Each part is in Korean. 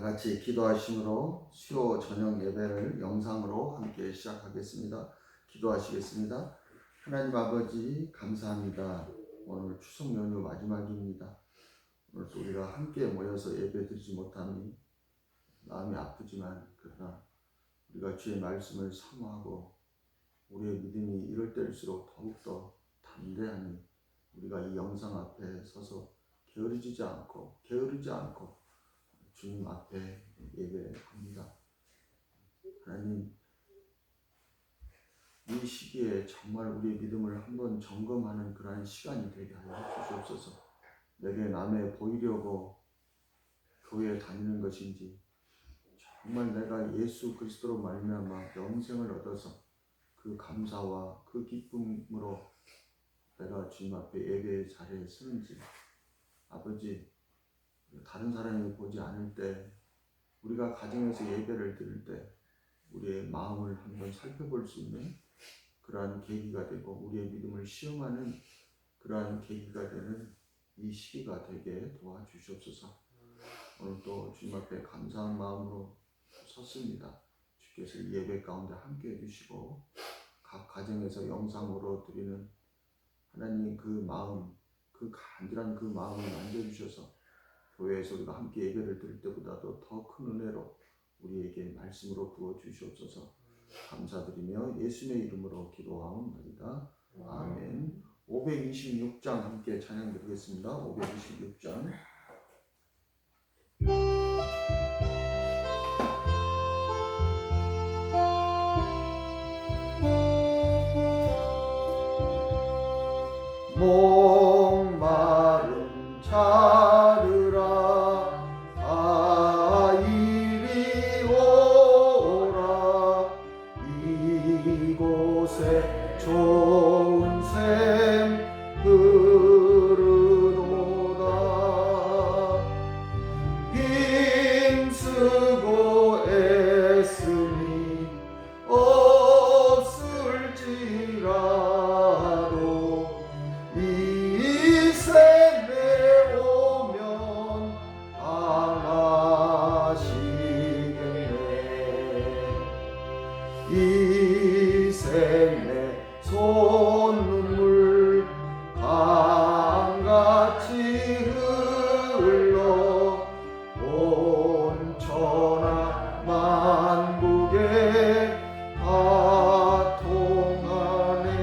같이 기도하심으로 수요 저녁 예배를 영상으로 함께 시작하겠습니다. 기도하시겠습니다. 하나님 아버지 감사합니다. 오늘 추석 연휴 마지막입니다. 오늘 또 우리가 함께 모여서 예배 드리지 못함이 마음이 아프지만 그러나 우리가 주의 말씀을 사모하고 우리의 믿음이 이럴 때일수록 더욱더 담대하니 우리가 이 영상 앞에 서서 게으르지 않고 주님 앞에 예배합니다. 하나님, 이 시기에 정말 우리의 믿음을 한번 점검하는 그러한 시간이 되게 하여 주시옵소서. 내게 남에 보이려고 교회에 다니는 것인지 정말 내가 예수 그리스도로 말미암아 영생을 얻어서 그 감사와 그 기쁨으로 내가 주님 앞에 예배의 자리에 서는지 아버지, 다른 사람이 보지 않을 때 우리가 가정에서 예배를 드릴 때 우리의 마음을 한번 살펴볼 수 있는 그러한 계기가 되고 우리의 믿음을 시험하는 그러한 계기가 되는 이 시기가 되게 도와주시옵소서. 오늘 또 주님 앞에 감사한 마음으로 섰습니다. 주께서 이 예배 가운데 함께 해주시고 각 가정에서 영상으로 드리는 하나님 그 마음, 그 간절한 그 마음을 만져주셔서 교회에서 우리가 함께 예배를 드릴 때보다도 더 큰 은혜로 우리에게 말씀으로 부어주시옵소서. 감사드리며 예수님의 이름으로 기도하옵나이다. 아멘. 526장 함께 찬양 드리겠습니다. 526장. 목마른 자들아 다 이리 오라. 이곳에 좋은 샘 흐르도다. 힘쓰고 애쓰니 없을지라도 이 샘에 오면 안하시겠네. 이 샘에 손눈물 강같이 흘러 온 천하 만국에 다 통하네.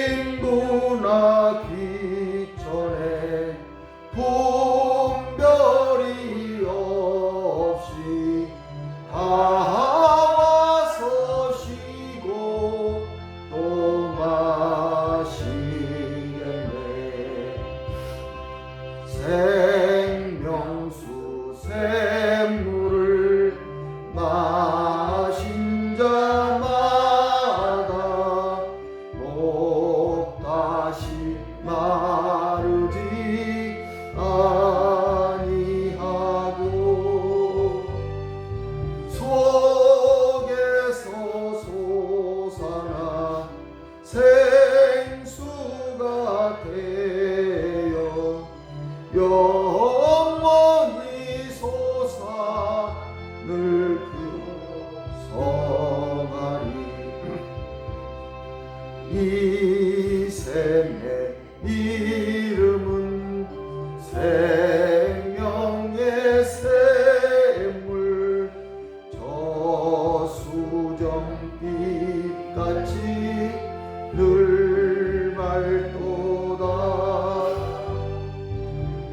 빈부나 귀천에 분별이 없이 다 와서 쉬고 또 마시겠네. 생명수 샘물을 마신 자마다 목 다시 마르지 아니하고 속에서 솟아나 생수가 되어 영원히 솟아 늘 그성하리. 이 샘의 이름은 생명의 샘물. 저수정빛같이 늘 맑도다.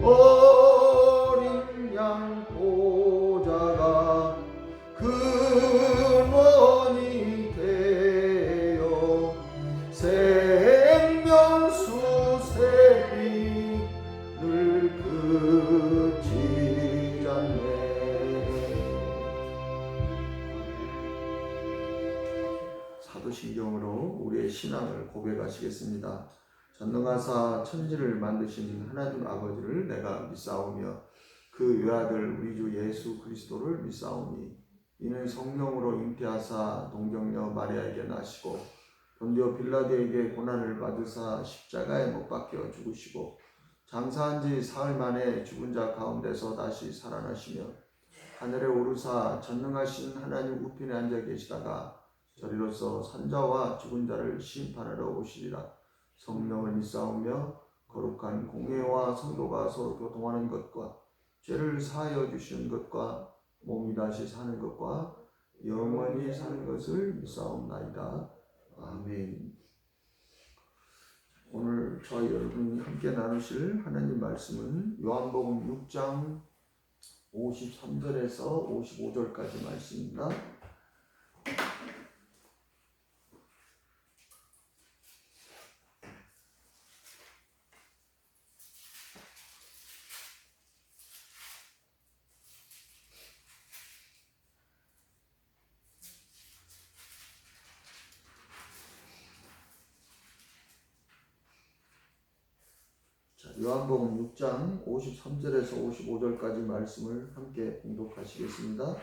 어린 양 보좌가 근원이 되어 생명수 샘이 늘 그치지 않네. 사도신경으로 우리의 신앙을 고백하시겠습니다. 전능하사 천지를 만드신 하나님 아버지를 내가 믿사오며 그 외아들 우리 주 예수 그리스도를 믿사오니 이는 성령으로 잉태하사 동정녀 마리아에게 나시고 본디오 빌라도에게 고난을 받으사 십자가에 못 박혀 죽으시고 장사한 지 사흘 만에 죽은 자 가운데서 다시 살아나시며 하늘에 오르사 전능하신 하나님 우편에 앉아 계시다가 저리로서 산자와 죽은 자를 심판하러 오시리라. 성령을 믿사오며 거룩한 공회와 성도가 서로 교통하는 것과 죄를 사하여 주시는 것과 몸이 다시 사는 것과 영원히 사는 것을 믿사옵나이다. 아멘. 오늘 저희 여러분이 함께 나누실 하나님 말씀은 요한복음 6장 53절에서 55절까지 말씀입니다. 요한복음 6장 53절에서 55절까지 말씀을 함께 봉독하시겠습니다.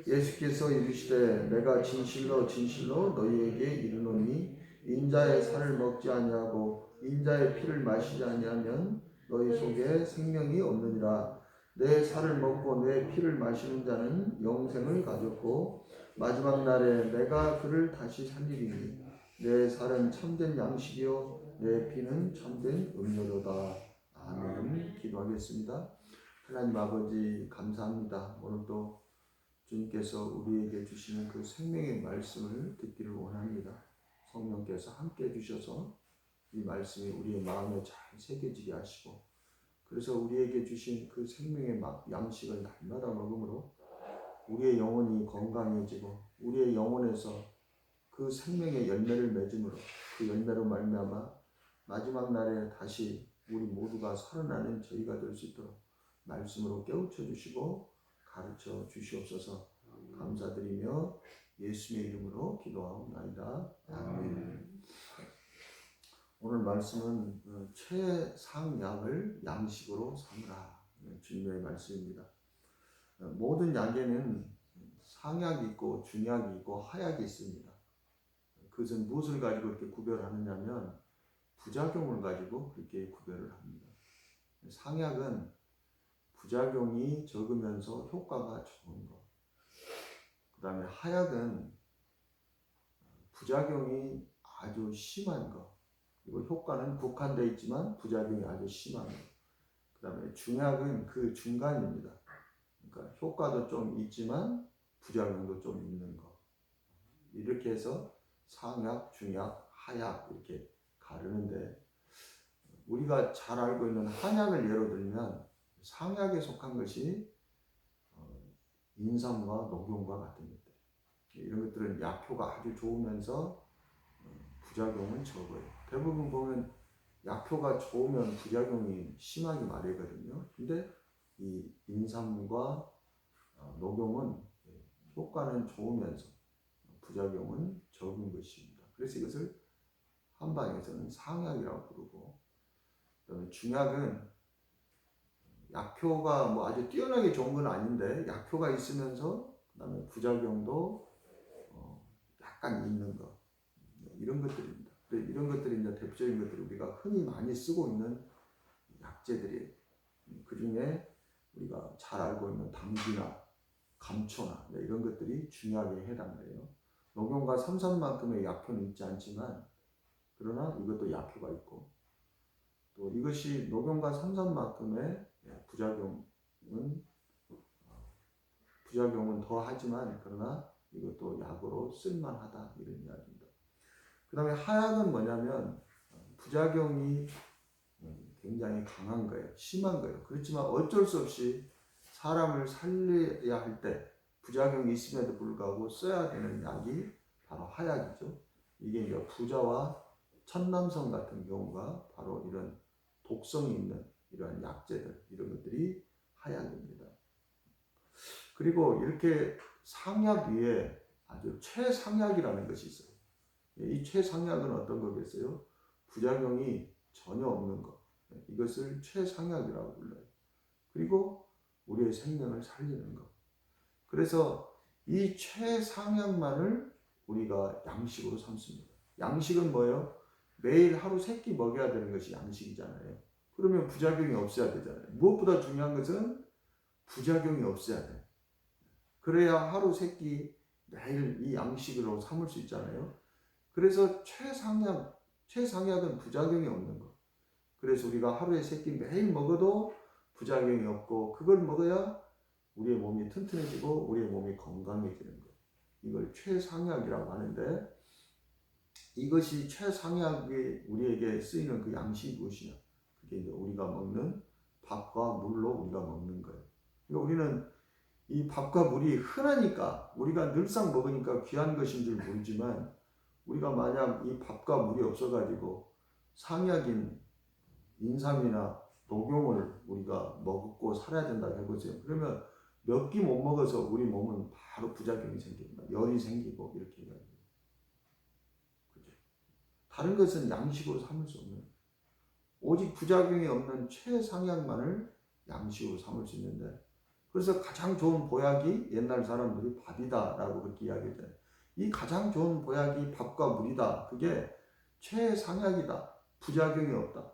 예수께서 이르시되 내가 진실로 진실로 너희에게 이르노니 인자의 살을 먹지 아니하고 인자의 피를 마시지 아니하면 너희 속에 생명이 없느니라. 내 살을 먹고 내 피를 마시는 자는 영생을 가졌고 마지막 날에 내가 그를 다시 살리리니 내 살은 참된 양식이요 내 피는 참된 음료로다. 아멘. 기도하겠습니다. 하나님 아버지 감사합니다. 오늘 또 주님께서 우리에게 주시는 그 생명의 말씀을 듣기를 원합니다. 성령께서 함께 해주셔서 이 말씀이 우리의 마음에 잘 새겨지게 하시고 그래서 우리에게 주신 그 생명의 양식을 날마다 먹음으로 우리의 영혼이 건강해지고 우리의 영혼에서 그 생명의 열매를 맺음으로 그 열매로 말미암아 마지막 날에 다시 우리 모두가 살아나는 저희가 될 수 있도록 말씀으로 깨우쳐 주시고 가르쳐 주시옵소서. 감사드리며 예수의 이름으로 기도하옵나이다. 아멘. 오늘 말씀은 최상약을 양식으로 삼으라. 주님의 말씀입니다. 모든 약에는 상약이 있고 중약이 있고 하약이 있습니다. 그것은 무엇을 가지고 이렇게 구별하느냐면 부작용을 가지고 그렇게 구별을 합니다. 상약은 부작용이 적으면서 효과가 좋은 것. 그 다음에 하약은 부작용이 아주 심한 것. 그리고 효과는 국한되어 있지만 부작용이 아주 심한 것. 그 다음에 중약은 그 중간입니다. 그러니까 효과도 좀 있지만 부작용도 좀 있는 것. 이렇게 해서 상약, 중약, 하약 이렇게 가르는데 우리가 잘 알고 있는 한약을 예로 들면 상약에 속한 것이 인삼과 녹용과 같은 것들. 이런 것들은 약효가 아주 좋으면서 부작용은 적어요. 대부분 보면 약효가 좋으면 부작용이 심하기 마련이거든요. 근데 이 인삼과 녹용은 효과는 좋으면서 부작용은 적은 것입니다. 그래서 이것을 한방에서는 상약이라고 부르고, 그다음에 중약은 약효가 뭐 아주 뛰어나게 좋은 건 아닌데 약효가 있으면서 그다음에 부작용도 약간 있는 것, 이런 것들입니다. 이런 것들이 이제 대표적인 것들이 우리가 흔히 많이 쓰고 있는 약재들이에요. 그 중에 우리가 잘 알고 있는 당귀나 감초나 이런 것들이 중약에 해당돼요. 녹용과 삼삼만큼의 약효는 있지 않지만 그러나 이것도 약효가 있고, 또 이것이 녹용과 삼삼만큼의 부작용은 더 하지만 그러나 이것도 약으로 쓸만하다, 이런 이야기입니다. 그 다음에 하약은 뭐냐면 부작용이 굉장히 강한 거예요. 심한 거예요. 그렇지만 어쩔 수 없이 사람을 살려야 할 때 부작용이 있음에도 불구하고 써야 되는 약이 바로 하약이죠. 이게 이제 부자와 천남성 같은 경우가 바로 이런 독성이 있는 이러한 약재들, 이런 것들이 하약입니다. 그리고 이렇게 상약 위에 아주 최상약이라는 것이 있어요. 이 최상약은 어떤 거겠어요? 부작용이 전혀 없는 것. 이것을 최상약이라고 불러요. 그리고 우리의 생명을 살리는 것. 그래서 이 최상약만을 우리가 양식으로 삼습니다. 양식은 뭐예요? 매일 하루 3끼 먹여야 되는 것이 양식이잖아요. 그러면 부작용이 없어야 되잖아요. 무엇보다 중요한 것은 부작용이 없어야 돼. 그래야 하루 세 끼 매일 이 양식으로 삼을 수 있잖아요. 그래서 최상약은 부작용이 없는 거. 그래서 우리가 하루에 세 끼 매일 먹어도 부작용이 없고, 그걸 먹어야 우리의 몸이 튼튼해지고 우리의 몸이 건강해지는 거. 이걸 최상약이라고 하는데, 이것이 최상약이 우리에게 쓰이는 그 양식이 무엇이냐? 그게 이제 우리가 먹는 밥과 물로 우리가 먹는 거예요. 그러니까 우리는 이 밥과 물이 흔하니까, 우리가 늘상 먹으니까 귀한 것인 줄 모르지만, 우리가 만약 이 밥과 물이 없어가지고 상약인 인삼이나 녹용을 우리가 먹고 살아야 된다고 해보세요. 그러면 몇 끼 못 먹어서 우리 몸은 바로 부작용이 생깁니다. 열이 생기고 이렇게 해요. 그죠? 다른 것은 양식으로 삼을 수 없는, 오직 부작용이 없는 최상약만을 양식으로 삼을 수 있는데, 그래서 가장 좋은 보약이 옛날 사람들이 밥이다라고 그렇게 이야기했잖아요. 이 가장 좋은 보약이 밥과 물이다. 그게 최상약이다. 부작용이 없다.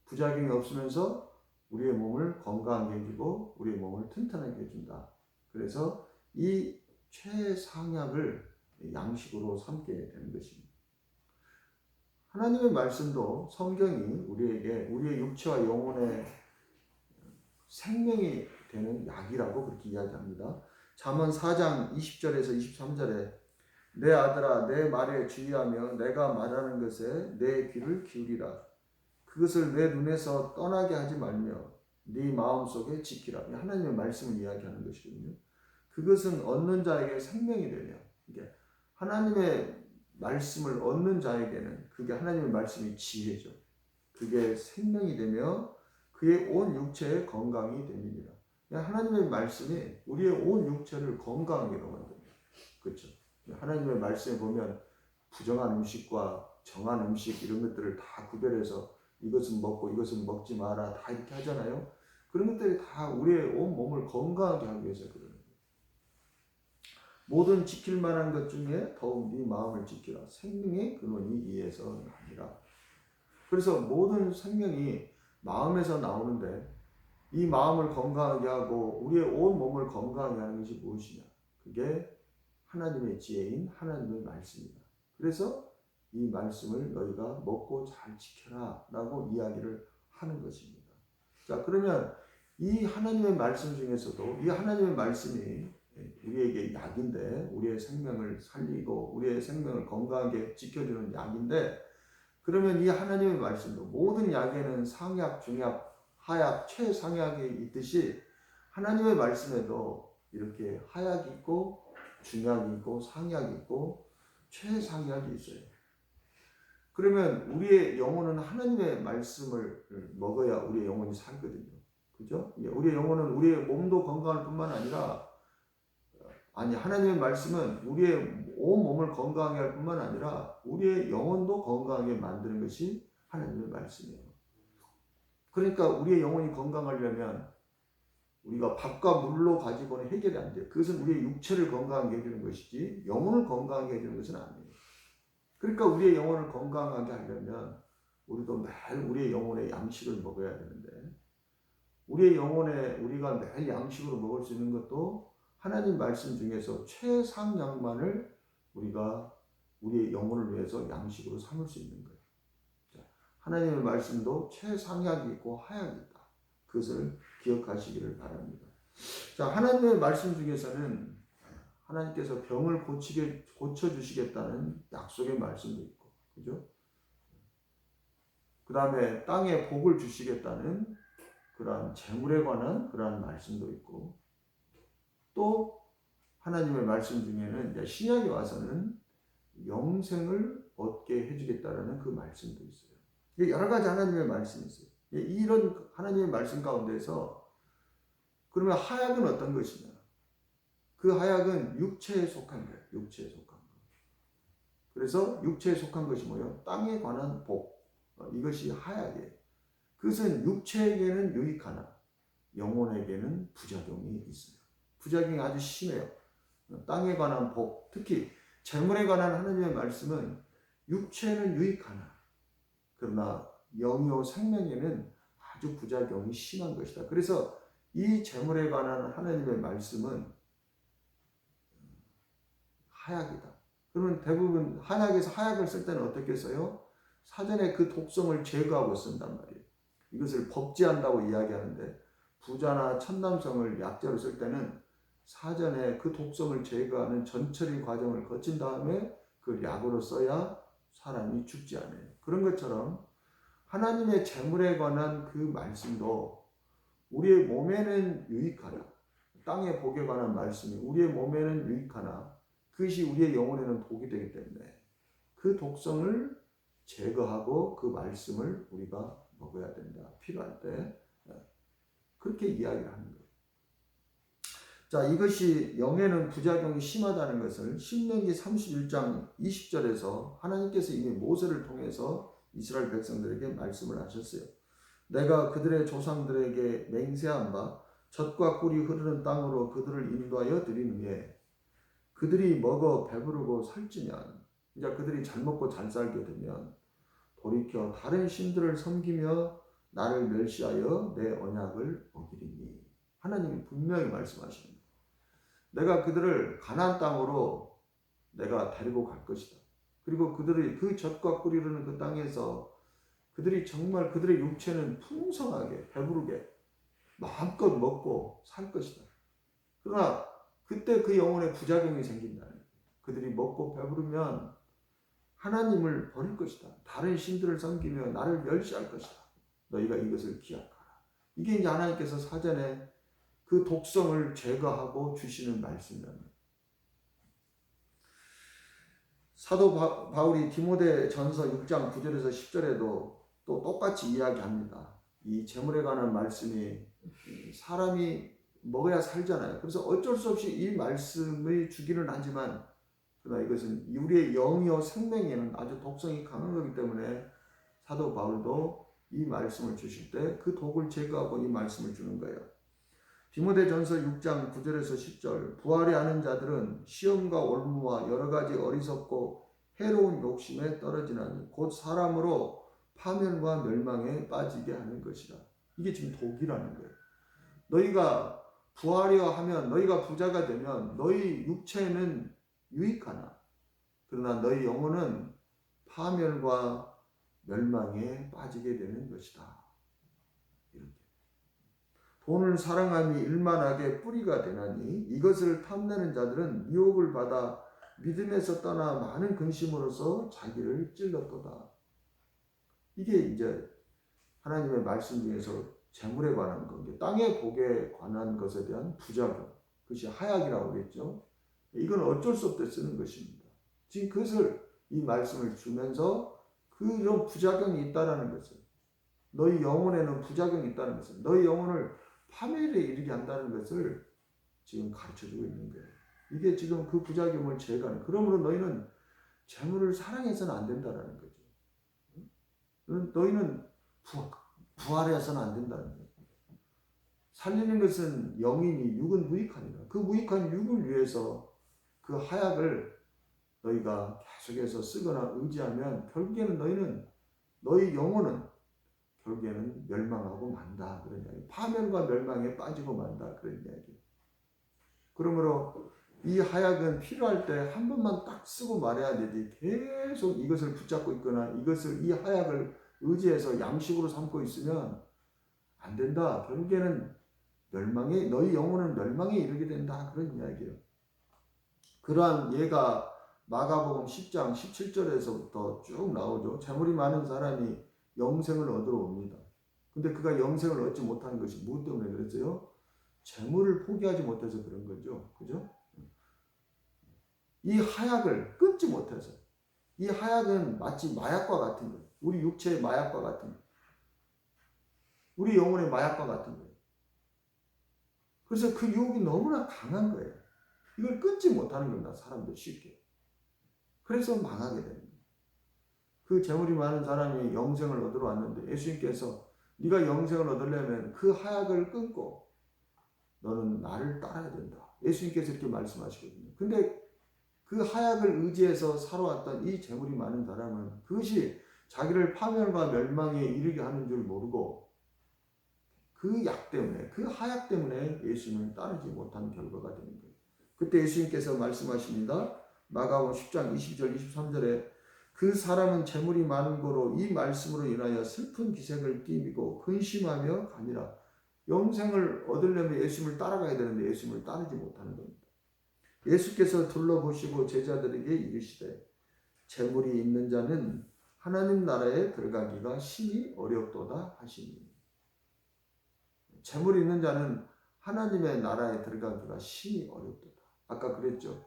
부작용이 없으면서 우리의 몸을 건강하게 해주고 우리의 몸을 튼튼하게 해준다. 그래서 이 최상약을 양식으로 삼게 되는 것입니다. 하나님의 말씀도, 성경이 우리에게 우리의 육체와 영혼의 생명이 되는 약이라고 그렇게 이야기합니다. 잠언 4장 20절에서 23절에 내 아들아 내 말에 주의하며 내가 말하는 것에 내 귀를 기울이라. 그것을 내 눈에서 떠나게 하지 말며 네 마음속에 지키라. 하나님의 말씀을 이야기하는 것이거든요. 그것은 얻는 자에게 생명이 되며, 이게 하나님의 말씀을 얻는 자에게는 그게 하나님의 말씀이 지혜죠. 그게 생명이 되며 그의 온 육체의 건강이 됩니다. 하나님의 말씀이 우리의 온 육체를 건강하게 만듭니다. 그렇죠? 하나님의 말씀에 보면 부정한 음식과 정한 음식 이런 것들을 다 구별해서 이것은 먹고 이것은 먹지 마라 다 이렇게 하잖아요. 그런 것들이 다 우리의 온 몸을 건강하게 하기 위해서 그러는 거예요. 모든 지킬 만한 것 중에 더욱 네 마음을 지키라. 생명의 근원이 이에서 나니라. 그래서 모든 생명이 마음에서 나오는데, 이 마음을 건강하게 하고 우리의 온 몸을 건강하게 하는 것이 무엇이냐? 그게 하나님의 지혜인 하나님의 말씀이다. 그래서 이 말씀을 너희가 먹고 잘 지켜라 라고 이야기를 하는 것입니다. 자, 그러면 이 하나님의 말씀 중에서도 이 하나님의 말씀이 우리에게 약인데, 우리의 생명을 살리고 우리의 생명을 건강하게 지켜주는 약인데, 그러면 이 하나님의 말씀도 모든 약에는 상약, 중약, 하약, 최상약이 있듯이 하나님의 말씀에도 이렇게 하약이 있고 중약이 있고 상약이 있고 최상약이 있어요. 그러면 우리의 영혼은 하나님의 말씀을 먹어야 우리의 영혼이 살거든요. 그죠? 우리의 영혼은 우리의 몸도 건강할 뿐만 아니라, 하나님의 말씀은 우리의 온 몸을 건강하게 할 뿐만 아니라 우리의 영혼도 건강하게 만드는 것이 하나님의 말씀이에요. 그러니까 우리의 영혼이 건강하려면 우리가 밥과 물로 가지고는 해결이 안 돼요. 그것은 우리의 육체를 건강하게 해주는 것이지 영혼을 건강하게 해주는 것은 아니에요. 그러니까 우리의 영혼을 건강하게 하려면 우리도 매일 우리의 영혼의 양식을 먹어야 되는데, 우리의 영혼에 우리가 매일 양식으로 먹을 수 있는 것도 하나님 말씀 중에서 최상약만을 우리가 우리의 영혼을 위해서 양식으로 삼을 수 있는 거예요. 자, 하나님의 말씀도 최상약이 있고 하약이 있다. 그것을 기억하시기를 바랍니다. 자, 하나님의 말씀 중에서는 하나님께서 병을 고쳐주시겠다는 약속의 말씀도 있고, 그죠? 그 다음에 땅에 복을 주시겠다는 그러한 재물에 관한 그러한 말씀도 있고, 또 하나님의 말씀 중에는 이제 신약에 와서는 영생을 얻게 해주겠다라는 그 말씀도 있어요. 여러 가지 하나님의 말씀이 있어요. 이런 하나님의 말씀 가운데서 그러면 하약은 어떤 것이냐? 그 하약은 육체에 속한 거예요. 육체에 속한 거. 그래서 육체에 속한 것이 뭐예요? 땅에 관한 복. 이것이 하약이에요. 그것은 육체에게는 유익하나 영혼에게는 부작용이 있어요. 부작용이 아주 심해요. 땅에 관한 복, 특히 재물에 관한 하나님의 말씀은 육체는 유익하나 그러나 영이요 생명에는 아주 부작용이 심한 것이다. 그래서 이 재물에 관한 하나님의 말씀은 하약이다. 그러면 대부분 한약에서 하약을 쓸 때는 어떻게 써요? 사전에 그 독성을 제거하고 쓴단 말이에요. 이것을 법제한다고 이야기하는데 부자나 천남성을 약재로 쓸 때는 사전에 그 독성을 제거하는 전처리 과정을 거친 다음에 그 약으로 써야 사람이 죽지 않아요. 그런 것처럼 하나님의 재물에 관한 그 말씀도 우리의 몸에는 유익하나, 땅의 복에 관한 말씀이 우리의 몸에는 유익하나 그것이 우리의 영혼에는 독이 되기 때문에 그 독성을 제거하고 그 말씀을 우리가 먹어야 된다. 필요할 때 그렇게 이야기를 하는 거예요. 자, 이것이 영에는 부작용이 심하다는 것을 신명기 31장 20절에서 하나님께서 이미 모세를 통해서 이스라엘 백성들에게 말씀을 하셨어요. 내가 그들의 조상들에게 맹세한 바 젖과 꿀이 흐르는 땅으로 그들을 인도하여 드린 후에 그들이 먹어 배부르고 살찌면 이제 그들이 잘 먹고 잘 살게 되면 돌이켜 다른 신들을 섬기며 나를 멸시하여 내 언약을 어기리니. 하나님이 분명히 말씀하십니다. 내가 그들을 가나안 땅으로 내가 데리고 갈 것이다. 그리고 그들이 그 젖과 꿀이 흐르는 그 땅에서 그들이 정말 그들의 육체는 풍성하게 배부르게 마음껏 먹고 살 것이다. 그러나 그때 그 영혼에 부작용이 생긴다는 거예요. 그들이 먹고 배부르면 하나님을 버릴 것이다. 다른 신들을 섬기며 나를 멸시할 것이다. 너희가 이것을 기억하라. 이게 이제 하나님께서 사전에 그 독성을 제거하고 주시는 말씀입니다. 사도 바울이 디모데 전서 6장 9절에서 10절에도 또 똑같이 이야기합니다. 이 재물에 관한 말씀이 사람이 먹어야 살잖아요. 그래서 어쩔 수 없이 이 말씀을 주기는 하지만 그러나 이것은 우리의 영이요 생명에는 아주 독성이 강한 거기 때문에 사도 바울도 이 말씀을 주실 때 그 독을 제거하고 이 말씀을 주는 거예요. 디모데전서 6장 9절에서 10절 부활이 아는 자들은 시험과 올무와 여러 가지 어리석고 해로운 욕심에 떨어지나니 곧 사람으로 파멸과 멸망에 빠지게 하는 것이라. 이게 지금 독이라는 거예요. 너희가 부하려 하면 너희가 부자가 되면 너희 육체는 유익하나 그러나 너희 영혼은 파멸과 멸망에 빠지게 되는 것이다. 이렇게. 돈을 사랑함이 일만하게 뿌리가 되나니 이것을 탐내는 자들은 미혹을 받아 믿음에서 떠나 많은 근심으로써 자기를 찔렀도다. 이게 이제 하나님의 말씀 중에서 재물에 관한 것, 땅의 복에 관한 것에 대한 부작용, 그것이 하약이라고 그랬죠. 이건 어쩔 수 없게 쓰는 것입니다. 지금 그것을 이 말씀을 주면서 그런 부작용이 있다라는 것을, 너희 영혼에는 부작용이 있다는 것을, 너희 영혼을 파멸에 이르게 한다는 것을 지금 가르쳐주고 있는 거예요. 이게 지금 그 부작용을 제거하는. 그러므로 너희는 재물을 사랑해서는 안 된다라는 거죠. 너희는 부활해서는 안 된다는 거예요. 살리는 것은 영이니 육은 무익하니라. 그 무익한 육을 위해서 그 하약을 너희가 계속해서 쓰거나 의지하면 결국에는 너희 영혼은 결국에는 멸망하고 만다. 그런 이야기. 파멸과 멸망에 빠지고 만다. 그런 이야기. 그러므로 이 하약은 필요할 때 한 번만 딱 쓰고 말해야 되지. 계속 이것을 붙잡고 있거나 이 하약을 의지해서 양식으로 삼고 있으면 안 된다. 결국에는 너희 영혼은 멸망에 이르게 된다. 그런 이야기예요. 그러한 예가 마가복음 10장 17절에서부터 쭉 나오죠. 재물이 많은 사람이 영생을 얻으러 옵니다. 근데 그가 영생을 얻지 못하는 것이 무엇 때문에 그랬어요? 재물을 포기하지 못해서 그런 거죠. 그죠? 이 하약을 끊지 못해서. 이 하약은 마치 마약과 같은 거예요. 우리 육체의 마약과 같은 거예요. 우리 영혼의 마약과 같은 거예요. 그래서 그 유혹이 너무나 강한 거예요. 이걸 끊지 못하는 겁니다. 사람들 쉽게. 그래서 망하게 됩니다. 그 재물이 많은 사람이 영생을 얻으러 왔는데 예수님께서 네가 영생을 얻으려면 그 하약을 끊고 너는 나를 따라야 된다. 예수님께서 이렇게 말씀하시거든요. 근데 그 하약을 의지해서 살아왔던 이 재물이 많은 사람은 그것이 자기를 파멸과 멸망에 이르게 하는 줄 모르고 그 약 때문에, 그 하약 때문에 예수님을 따르지 못한 결과가 되는 거예요. 그때 예수님께서 말씀하십니다. 마가복음 10장 22절 23절에 그 사람은 재물이 많은 거로 이 말씀으로 인하여 슬픈 기색을 띠고 근심하며 가니라. 영생을 얻으려면 예수님을 따라가야 되는데 예수님을 따르지 못하는 겁니다. 예수께서 둘러보시고 제자들에게 이르시되 재물이 있는 자는 하나님 나라에 들어가기가 심히 어렵도다 하시니. 재물이 있는 자는 하나님의 나라에 들어가기가 심히 어렵도다. 아까 그랬죠.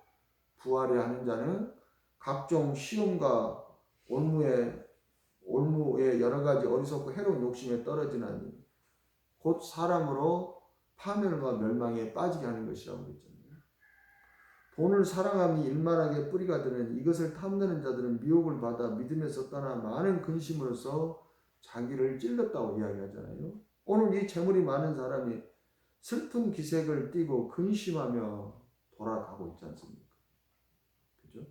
부활에 하는 자는 각종 시험과 올무에 여러 가지 어리석고 해로운 욕심에 떨어지나니 곧 사람으로 파멸과 멸망에 빠지게 하는 것이라고 그랬잖아요. 돈을 사랑함이 일만하게 뿌리가 되는 이것을 탐내는 자들은 미혹을 받아 믿음에서 떠나 많은 근심으로써 자기를 찔렀다고 이야기하잖아요. 오늘 이 재물이 많은 사람이 슬픈 기색을 띠고 근심하며 돌아가고 있지 않습니까? 그죠?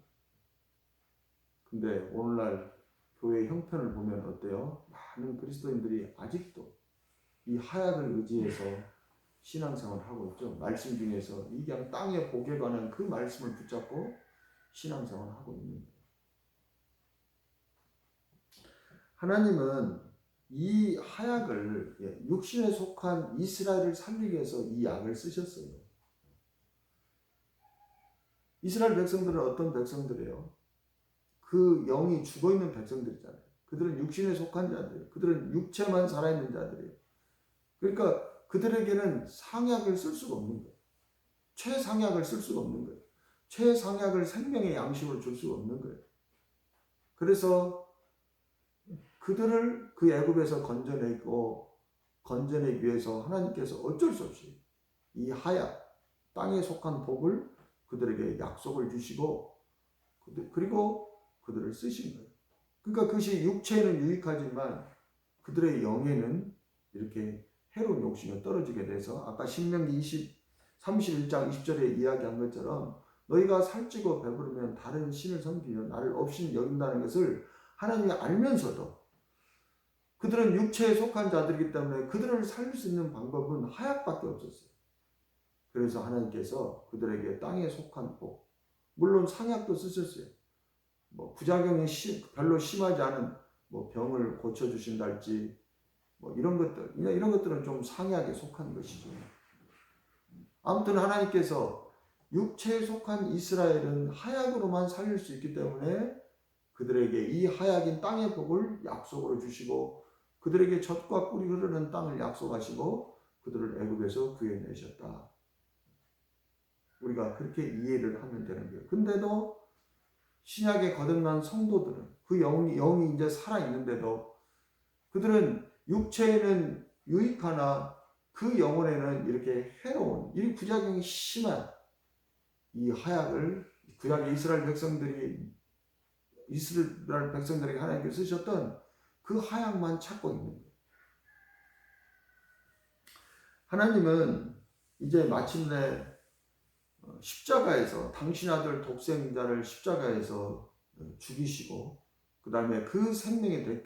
근데 오늘날 교회 형편을 보면 어때요? 많은 그리스도인들이 아직도 이 하약을 의지해서 신앙생활을 하고 있죠. 말씀 중에서 이 그냥 땅의 복에 관한 그 말씀을 붙잡고 신앙생활을 하고 있는 거예요. 하나님은 이 하약을 육신에 속한 이스라엘을 살리기 위해서 이 약을 쓰셨어요. 이스라엘 백성들은 어떤 백성들이에요? 그 영이 죽어있는 백성들이잖아요. 그들은 육신에 속한 자들이에요. 그들은 육체만 살아있는 자들이에요. 그러니까 그들에게는 상약을 쓸 수가 없는 거예요. 최상약을 쓸 수가 없는 거예요. 최상약을 생명의 양식으로 줄 수가 없는 거예요. 그래서 그들을 그 애굽에서 건져내기 위해서 하나님께서 어쩔 수 없이 이 하약, 땅에 속한 복을 그들에게 약속을 주시고 그리고 그들을 쓰신 거예요. 그러니까 그것이 육체에는 유익하지만 그들의 영에는 이렇게 해로운 욕심에 떨어지게 돼서 아까 신명기 31장 20절에 이야기한 것처럼 너희가 살찌고 배부르면 다른 신을 섬기며 나를 없이 여긴다는 것을 하나님이 알면서도 그들은 육체에 속한 자들이기 때문에 그들을 살릴 수 있는 방법은 하약밖에 없었어요. 그래서 하나님께서 그들에게 땅에 속한 복, 물론 상약도 쓰셨어요. 부작용이 별로 심하지 않은 병을 고쳐주신달지 이런 것들은 좀 상약에 속한 것이죠. 아무튼 하나님께서 육체에 속한 이스라엘은 하약으로만 살릴 수 있기 때문에 그들에게 이 하약인 땅의 복을 약속으로 주시고 그들에게 젖과 꿀이 흐르는 땅을 약속하시고 그들을 애굽에서 구해내셨다. 우리가 그렇게 이해를 하면 되는 거예요. 근데도 신약에 거듭난 성도들은 그 영이 이제 살아있는데도 그들은 육체에는 유익하나 그 영혼에는 이렇게 해로운 이 부작용이 심한 이 하약을 구약의 이스라엘 백성들에게 하나님께서 쓰셨던 그 하약만 찾고 있는 거예요. 하나님은 이제 마침내 십자가에서 당신 아들 독생자를 십자가에서 죽이시고 그 다음에 그 생명의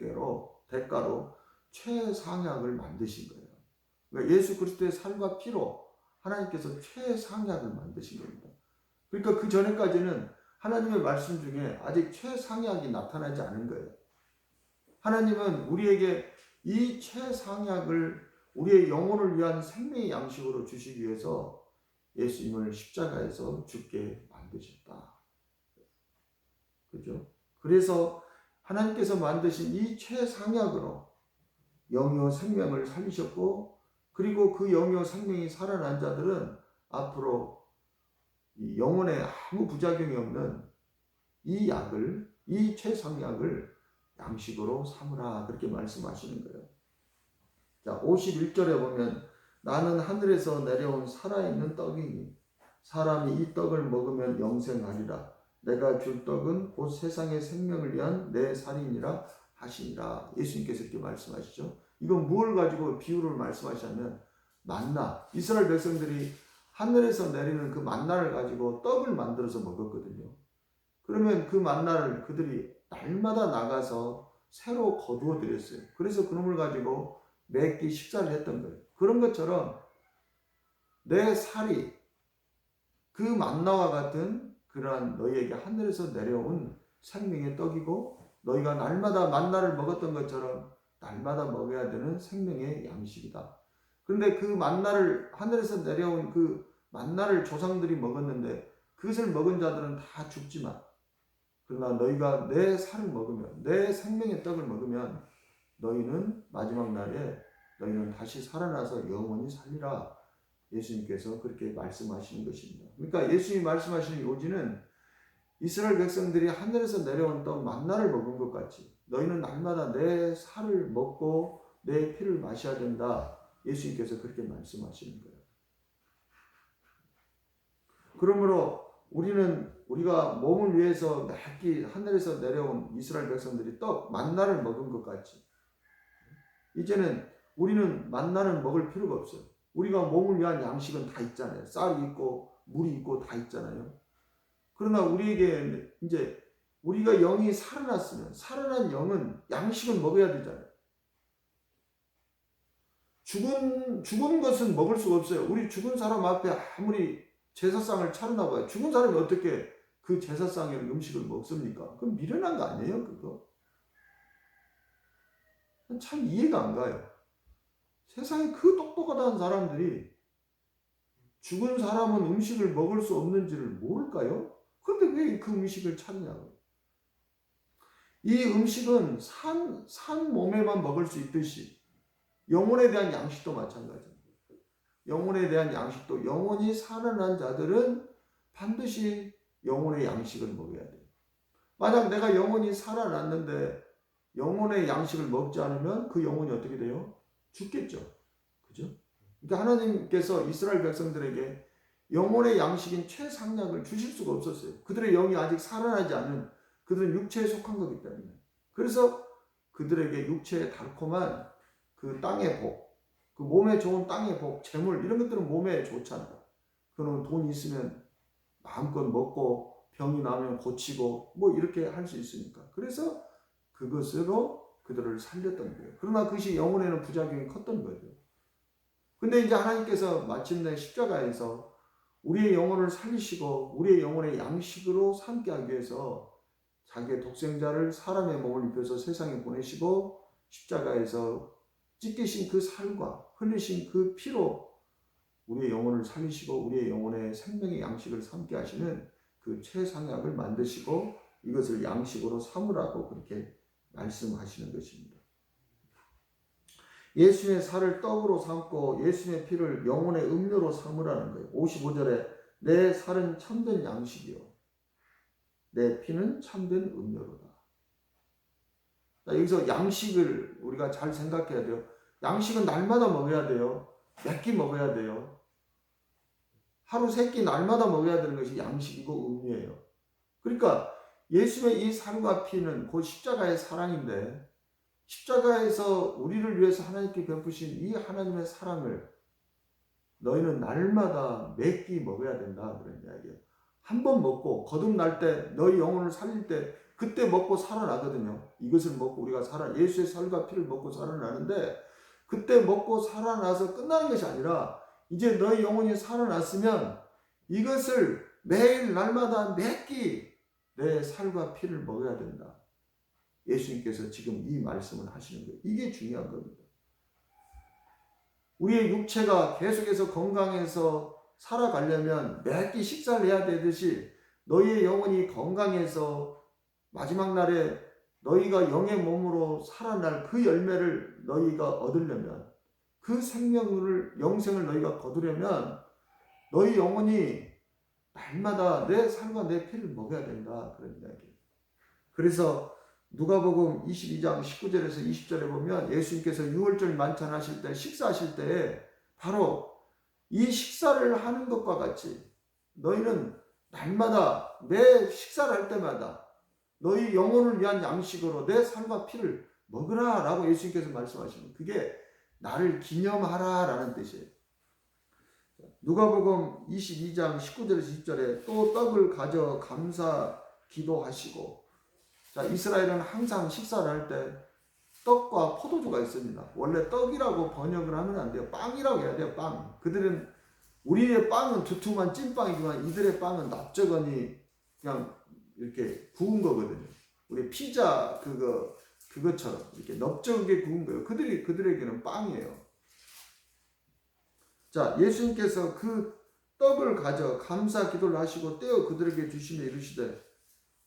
대가로 최상약을 만드신 거예요. 그러니까 예수 그리스도의 살과 피로 하나님께서 최상약을 만드신 겁니다. 그러니까 그 전에까지는 하나님의 말씀 중에 아직 최상약이 나타나지 않은 거예요. 하나님은 우리에게 이 최상약을 우리의 영혼을 위한 생명의 양식으로 주시기 위해서 예수님을 십자가에서 죽게 만드셨다. 그죠? 그래서 하나님께서 만드신 이 최상약으로 영이요 생명을 살리셨고 그리고 그 영이요 생명이 살아난 자들은 앞으로 이 영혼에 아무 부작용이 없는 이 최상약을 양식으로 삼으라 그렇게 말씀하시는 거예요. 자, 51절에 보면 나는 하늘에서 내려온 살아있는 떡이니 사람이 이 떡을 먹으면 영생하리라. 내가 줄 떡은 곧 세상의 생명을 위한 내 살이니라 하시니라. 예수님께서 이렇게 말씀하시죠. 이건 무엇을 가지고 비유를 말씀하시냐면 만나. 이스라엘 백성들이 하늘에서 내리는 그 만나를 가지고 떡을 만들어서 먹었거든요. 그러면 그 만나를 그들이 날마다 나가서 새로 거두어 드렸어요. 그래서 그놈을 가지고 매 끼 식사를 했던 거예요. 그런 것처럼 내 살이 그 만나와 같은 그러한 너희에게 하늘에서 내려온 생명의 떡이고 너희가 날마다 만나를 먹었던 것처럼 날마다 먹어야 되는 생명의 양식이다. 그런데 그 만나를 하늘에서 내려온 그 만나를 조상들이 먹었는데 그것을 먹은 자들은 다 죽지만 그러나 너희가 내 살을 먹으면 내 생명의 떡을 먹으면 너희는 마지막 날에 너희는 다시 살아나서 영원히 살리라. 예수님께서 그렇게 말씀하시는 것입니다. 그러니까 예수님이 말씀하시는 요지는 이스라엘 백성들이 하늘에서 내려온 떡 만나를 먹은 것 같이 너희는 날마다 내 살을 먹고 내 피를 마셔야 된다. 예수님께서 그렇게 말씀하시는 거예요. 그러므로 우리가 몸을 위해서 매끼 하늘에서 내려온 이스라엘 백성들이 떡 만나를 먹은 것 같이 이제는 우리는 만나는 먹을 필요가 없어요. 우리가 몸을 위한 양식은 다 있잖아요. 쌀이 있고 물이 있고 다 있잖아요. 그러나 우리에게 이제 우리가 영이 살아났으면 살아난 영은 양식을 먹어야 되잖아요. 죽은 것은 먹을 수가 없어요. 우리 죽은 사람 앞에 아무리 제사상을 차려나 봐요. 죽은 사람이 어떻게 그 제사상에 음식을 먹습니까? 그건 미련한 거 아니에요, 그거? 참 이해가 안 가요. 세상에 그 똑똑하다는 사람들이 죽은 사람은 음식을 먹을 수 없는지를 모를까요? 그런데 왜 그 음식을 차리냐고. 이 음식은 산 몸에만 먹을 수 있듯이 영혼에 대한 양식도 마찬가지입니다. 영혼에 대한 양식도 영원히 살아난 자들은 반드시 영혼의 양식을 먹어야 돼요. 만약 내가 영원히 살아났는데 영혼의 양식을 먹지 않으면 그 영혼이 어떻게 돼요? 죽겠죠. 그죠? 그러니까 하나님께서 이스라엘 백성들에게 영혼의 양식인 최상약을 주실 수가 없었어요. 그들의 영이 아직 살아나지 않은 그들은 육체에 속한 거기 때문에. 그래서 그들에게 육체의 달콤한 그 땅의 복, 그 몸에 좋은 땅의 복, 재물 이런 것들은 몸에 좋잖아요. 그는 돈 있으면 마음껏 먹고 병이 나면 고치고 뭐 이렇게 할 수 있으니까. 그래서 그것으로 그들을 살렸던 거예요. 그러나 그것이 영혼에는 부작용이 컸던 거죠. 근데 이제 하나님께서 마침내 십자가에서 우리의 영혼을 살리시고 우리의 영혼의 양식으로 삼게 하기 위해서 자기의 독생자를 사람의 몸을 입혀서 세상에 보내시고 십자가에서 찢기신 그 살과 흘리신 그 피로 우리의 영혼을 살리시고 우리의 영혼의 생명의 양식을 삼게 하시는 그 최상약을 만드시고 이것을 양식으로 삼으라고 그렇게 말씀하시는 것입니다. 예수의 살을 떡으로 삼고 예수의 피를 영혼의 음료로 삼으라는 거예요. 55절에 내 살은 참된 양식이요 내 피는 참된 음료로다. 여기서 양식을 우리가 잘 생각해야 돼요. 양식은 날마다 먹어야 돼요. 몇 끼 먹어야 돼요. 하루 3끼 날마다 먹어야 되는 것이 양식이고 음료예요. 그러니까 예수의 이 살과 피는 곧 십자가의 사랑인데 십자가에서 우리를 위해서 하나님께 베푸신 이 하나님의 사랑을 너희는 날마다 몇 끼 먹어야 된다 그런 이야기예요. 한 번 먹고 거듭날 때 너희 영혼을 살릴 때 그때 먹고 살아나거든요. 이것을 먹고 우리가 예수의 살과 피를 먹고 살아나는데 그때 먹고 살아나서 끝나는 것이 아니라 이제 너희 영혼이 살아났으면 이것을 매일 날마다 몇 끼 내 살과 피를 먹어야 된다. 예수님께서 지금 이 말씀을 하시는 거예요. 이게 중요한 겁니다. 우리의 육체가 계속해서 건강해서 살아가려면 몇 끼 식사를 해야 되듯이 너희의 영혼이 건강해서 마지막 날에 너희가 영의 몸으로 살아날 그 열매를 너희가 얻으려면 그 영생을 너희가 거두려면 너희 영혼이 날마다 내 살과 내 피를 먹어야 된다 그런 이야기예요. 그래서 누가복음 22장 19절에서 20절에 보면 예수님께서 유월절 만찬하실 때 식사하실 때 바로 이 식사를 하는 것과 같이 너희는 날마다 매 식사를 할 때마다 너희 영혼을 위한 양식으로 내 살과 피를 먹으라 라고 예수님께서 말씀하시는 그게 나를 기념하라 라는 뜻이에요. 누가복음 22장 19절에서 20절에 또 떡을 가져 감사 기도하시고 자, 이스라엘은 항상 식사를 할 때 떡과 포도주가 있습니다. 원래 떡이라고 번역을 하면 안 돼요. 빵이라고 해야 돼요. 빵. 그들은 우리의 빵은 두툼한 찐빵이지만 이들의 빵은 납작하니 그냥 이렇게 구운 거거든요. 우리 피자 그것처럼 이렇게 넓적하게 구운 거예요. 그들에게는 빵이에요. 자, 예수님께서 그 떡을 가져 감사 기도를 하시고 떼어 그들에게 주시며 이르시되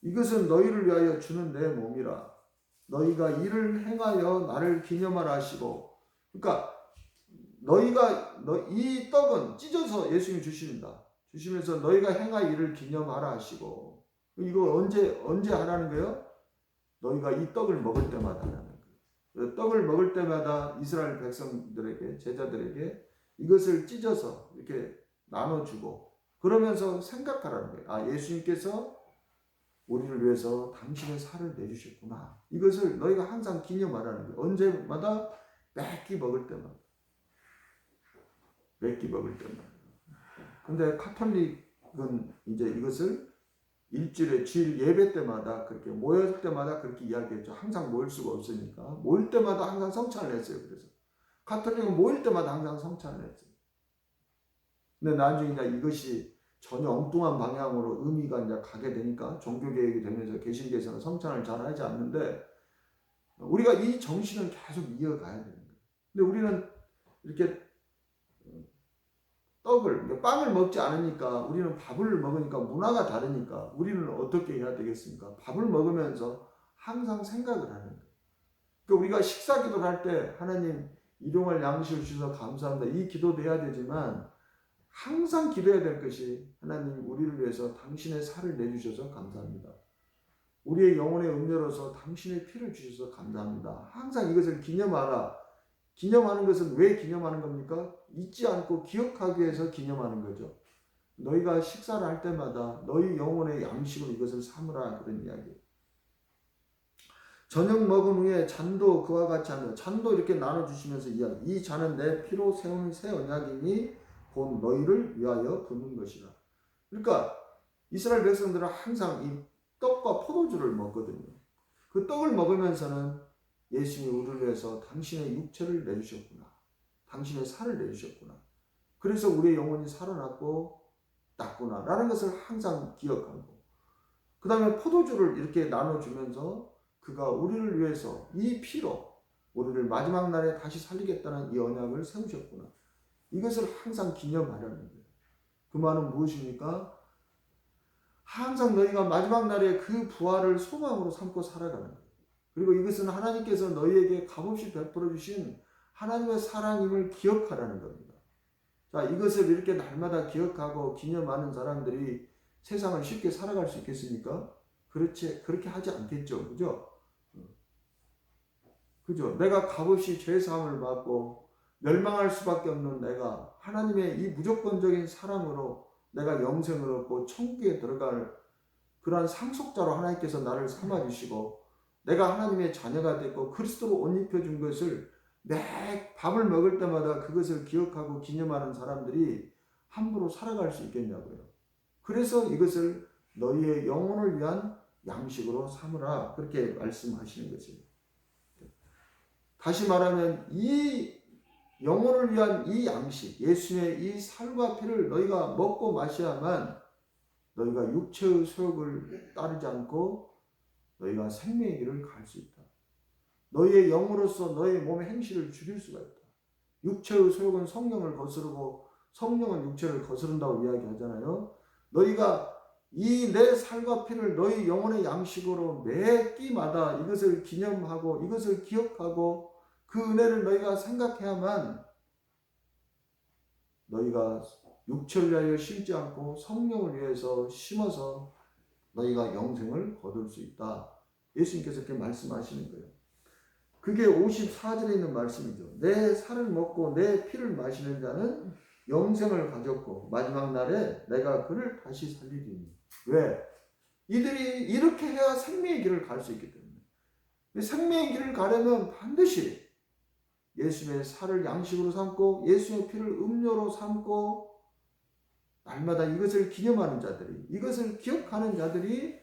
이것은 너희를 위하여 주는 내 몸이라. 너희가 이를 행하여 나를 기념하라 하시고, 그러니까 이 떡은 찢어서 예수님이 주십니다. 주시면서 너희가 행하여 이를 기념하라 하시고, 이거 언제 하라는 거예요? 너희가 이 떡을 먹을 때마다 하라는 거예요. 떡을 먹을 때마다 이스라엘 백성들에게, 제자들에게 이것을 찢어서 이렇게 나눠주고, 그러면서 생각하라는 거예요. 아, 예수님께서 우리를 위해서 당신의 살을 내주셨구나. 이것을 너희가 항상 기념하라는 거예요. 언제마다? 매끼 먹을 때마다. 매끼 먹을 때마다. 근데 카톨릭은 이제 이것을 일주일에 주일 예배 때마다 그렇게 모일 때마다 그렇게 이야기했죠. 항상 모일 수가 없으니까. 모일 때마다 항상 성찬을 했어요. 그래서 카톨릭은 모일 때마다 항상 성찬을 했어요. 근데 나중에 이제 이것이 전혀 엉뚱한 방향으로 의미가 이제 가게 되니까 종교개혁이 되면서 개신교에서는 성찬을 잘 하지 않는데 우리가 이 정신을 계속 이어가야 되는 거예요. 근데 우리는 이렇게 빵을 먹지 않으니까 우리는 밥을 먹으니까 문화가 다르니까 우리는 어떻게 해야 되겠습니까? 밥을 먹으면서 항상 생각을 하는 거예요. 그러니까 우리가 식사 기도를 할 때 하나님 일용할 양식을 주셔서 감사합니다. 이 기도도 해야 되지만 항상 기도해야 될 것이 하나님 우리를 위해서 당신의 살을 내주셔서 감사합니다. 우리의 영혼의 음료로서 당신의 피를 주셔서 감사합니다. 항상 이것을 기념하라. 기념하는 것은 왜 기념하는 겁니까? 잊지 않고 기억하기 위해서 기념하는 거죠. 너희가 식사를 할 때마다 너희 영혼의 양식으로 이것을 삼으라 그런 이야기예요. 저녁 먹은 후에 잔도 그와 같이 하며 잔도 이렇게 나눠주시면서 이야기. 이 잔은 내 피로 세운 새 언약이니 곧 너희를 위하여 붓는 것이라. 그러니까 이스라엘 백성들은 항상 이 떡과 포도주를 먹거든요. 그 떡을 먹으면서는 예수님이 우리를 위해서 당신의 육체를 내주셨구나. 당신의 살을 내주셨구나. 그래서 우리의 영혼이 살아났고 낫구나 라는 것을 항상 기억하고, 그 다음에 포도주를 이렇게 나눠주면서 그가 우리를 위해서 이 피로 우리를 마지막 날에 다시 살리겠다는 이 언약을 세우셨구나. 이것을 항상 기념하려는 거예요. 그 말은 무엇입니까? 항상 너희가 마지막 날에 그 부활을 소망으로 삼고 살아가는 거예요. 그리고 이것은 하나님께서 너희에게 값없이 베풀어 주신 하나님의 사랑임을 기억하라는 겁니다. 자, 이것을 이렇게 날마다 기억하고 기념하는 사람들이 세상을 쉽게 살아갈 수 있겠습니까? 그렇게 하지 않겠죠. 그죠? 내가 값없이 죄사함을 받고 멸망할 수밖에 없는 내가 하나님의 이 무조건적인 사랑으로 내가 영생을 얻고 천국에 들어갈 그러한 상속자로 하나님께서 나를 삼아주시고 내가 하나님의 자녀가 됐고 그리스도로 옷 입혀준 것을 매 밥을 먹을 때마다 그것을 기억하고 기념하는 사람들이 함부로 살아갈 수 있겠냐고요. 그래서 이것을 너희의 영혼을 위한 양식으로 삼으라 그렇게 말씀하시는 거죠. 다시 말하면 이 영혼을 위한 이 양식, 예수의 이 살과 피를 너희가 먹고 마셔야만 너희가 육체의 소욕을 따르지 않고 너희가 생명의 길을 갈 수 있다. 너희의 영으로서 너희의 몸의 행실을 줄일 수가 있다. 육체의 소욕은 성령을 거스르고 성령은 육체를 거스른다고 이야기하잖아요. 너희가 이 내 살과 피를 너희 영혼의 양식으로 매 끼마다 이것을 기념하고 이것을 기억하고 그 은혜를 너희가 생각해야만 너희가 육체를 위하여 심지 않고 성령을 위해서 심어서 너희가 영생을 거둘 수 있다. 예수님께서 그렇게 말씀하시는 거예요. 그게 54절에 있는 말씀이죠. 내 살을 먹고 내 피를 마시는 자는 영생을 가졌고 마지막 날에 내가 그를 다시 살리리니. 왜? 이들이 이렇게 해야 생명의 길을 갈 수 있기 때문에. 생명의 길을 가려면 반드시 예수의 살을 양식으로 삼고 예수의 피를 음료로 삼고 날마다 이것을 기념하는 자들이, 이것을 기억하는 자들이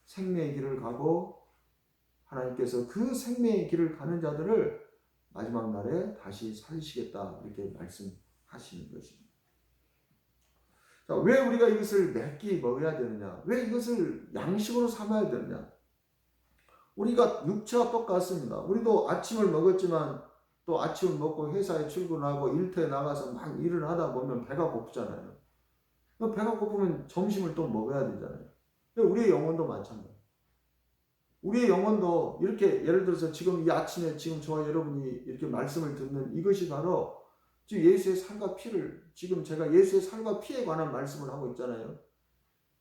생명의 길을 가고 하나님께서 그 생명의 길을 가는 자들을 마지막 날에 다시 살리시겠다 이렇게 말씀하시는 것입니다. 자, 왜 우리가 이것을 몇 끼 먹어야 되느냐? 왜 이것을 양식으로 삼아야 되느냐? 우리가 육체와 똑같습니다. 우리도 아침을 먹었지만 또 아침을 먹고 회사에 출근하고 일터에 나가서 막 일을 하다 보면 배가 고프잖아요. 배가 고프면 점심을 또 먹어야 되잖아요. 우리의 영혼도 마찬가지예요. 우리의 영혼도 이렇게 예를 들어서 지금 이 아침에 지금 저와 여러분이 이렇게 말씀을 듣는 이것이 바로 지금 예수의 살과 피를, 지금 제가 예수의 살과 피에 관한 말씀을 하고 있잖아요.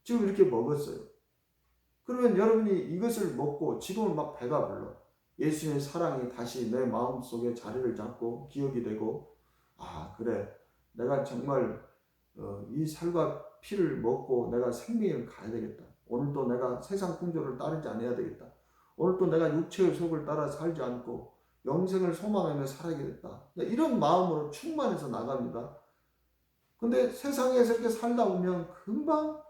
지금 이렇게 먹었어요. 그러면 여러분이 이것을 먹고 지금은 막 배가 불러. 예수의 사랑이 다시 내 마음속에 자리를 잡고 기억이 되고, 아 그래, 내가 정말 이 살과 피를 먹고 내가 생명을 가야 되겠다. 오늘도 내가 세상 풍조를 따르지 않아야 되겠다. 오늘도 내가 육체의 속을 따라 살지 않고 영생을 소망하며 살아야겠다. 이런 마음으로 충만해서 나갑니다. 근데 세상에서 이렇게 살다 보면 금방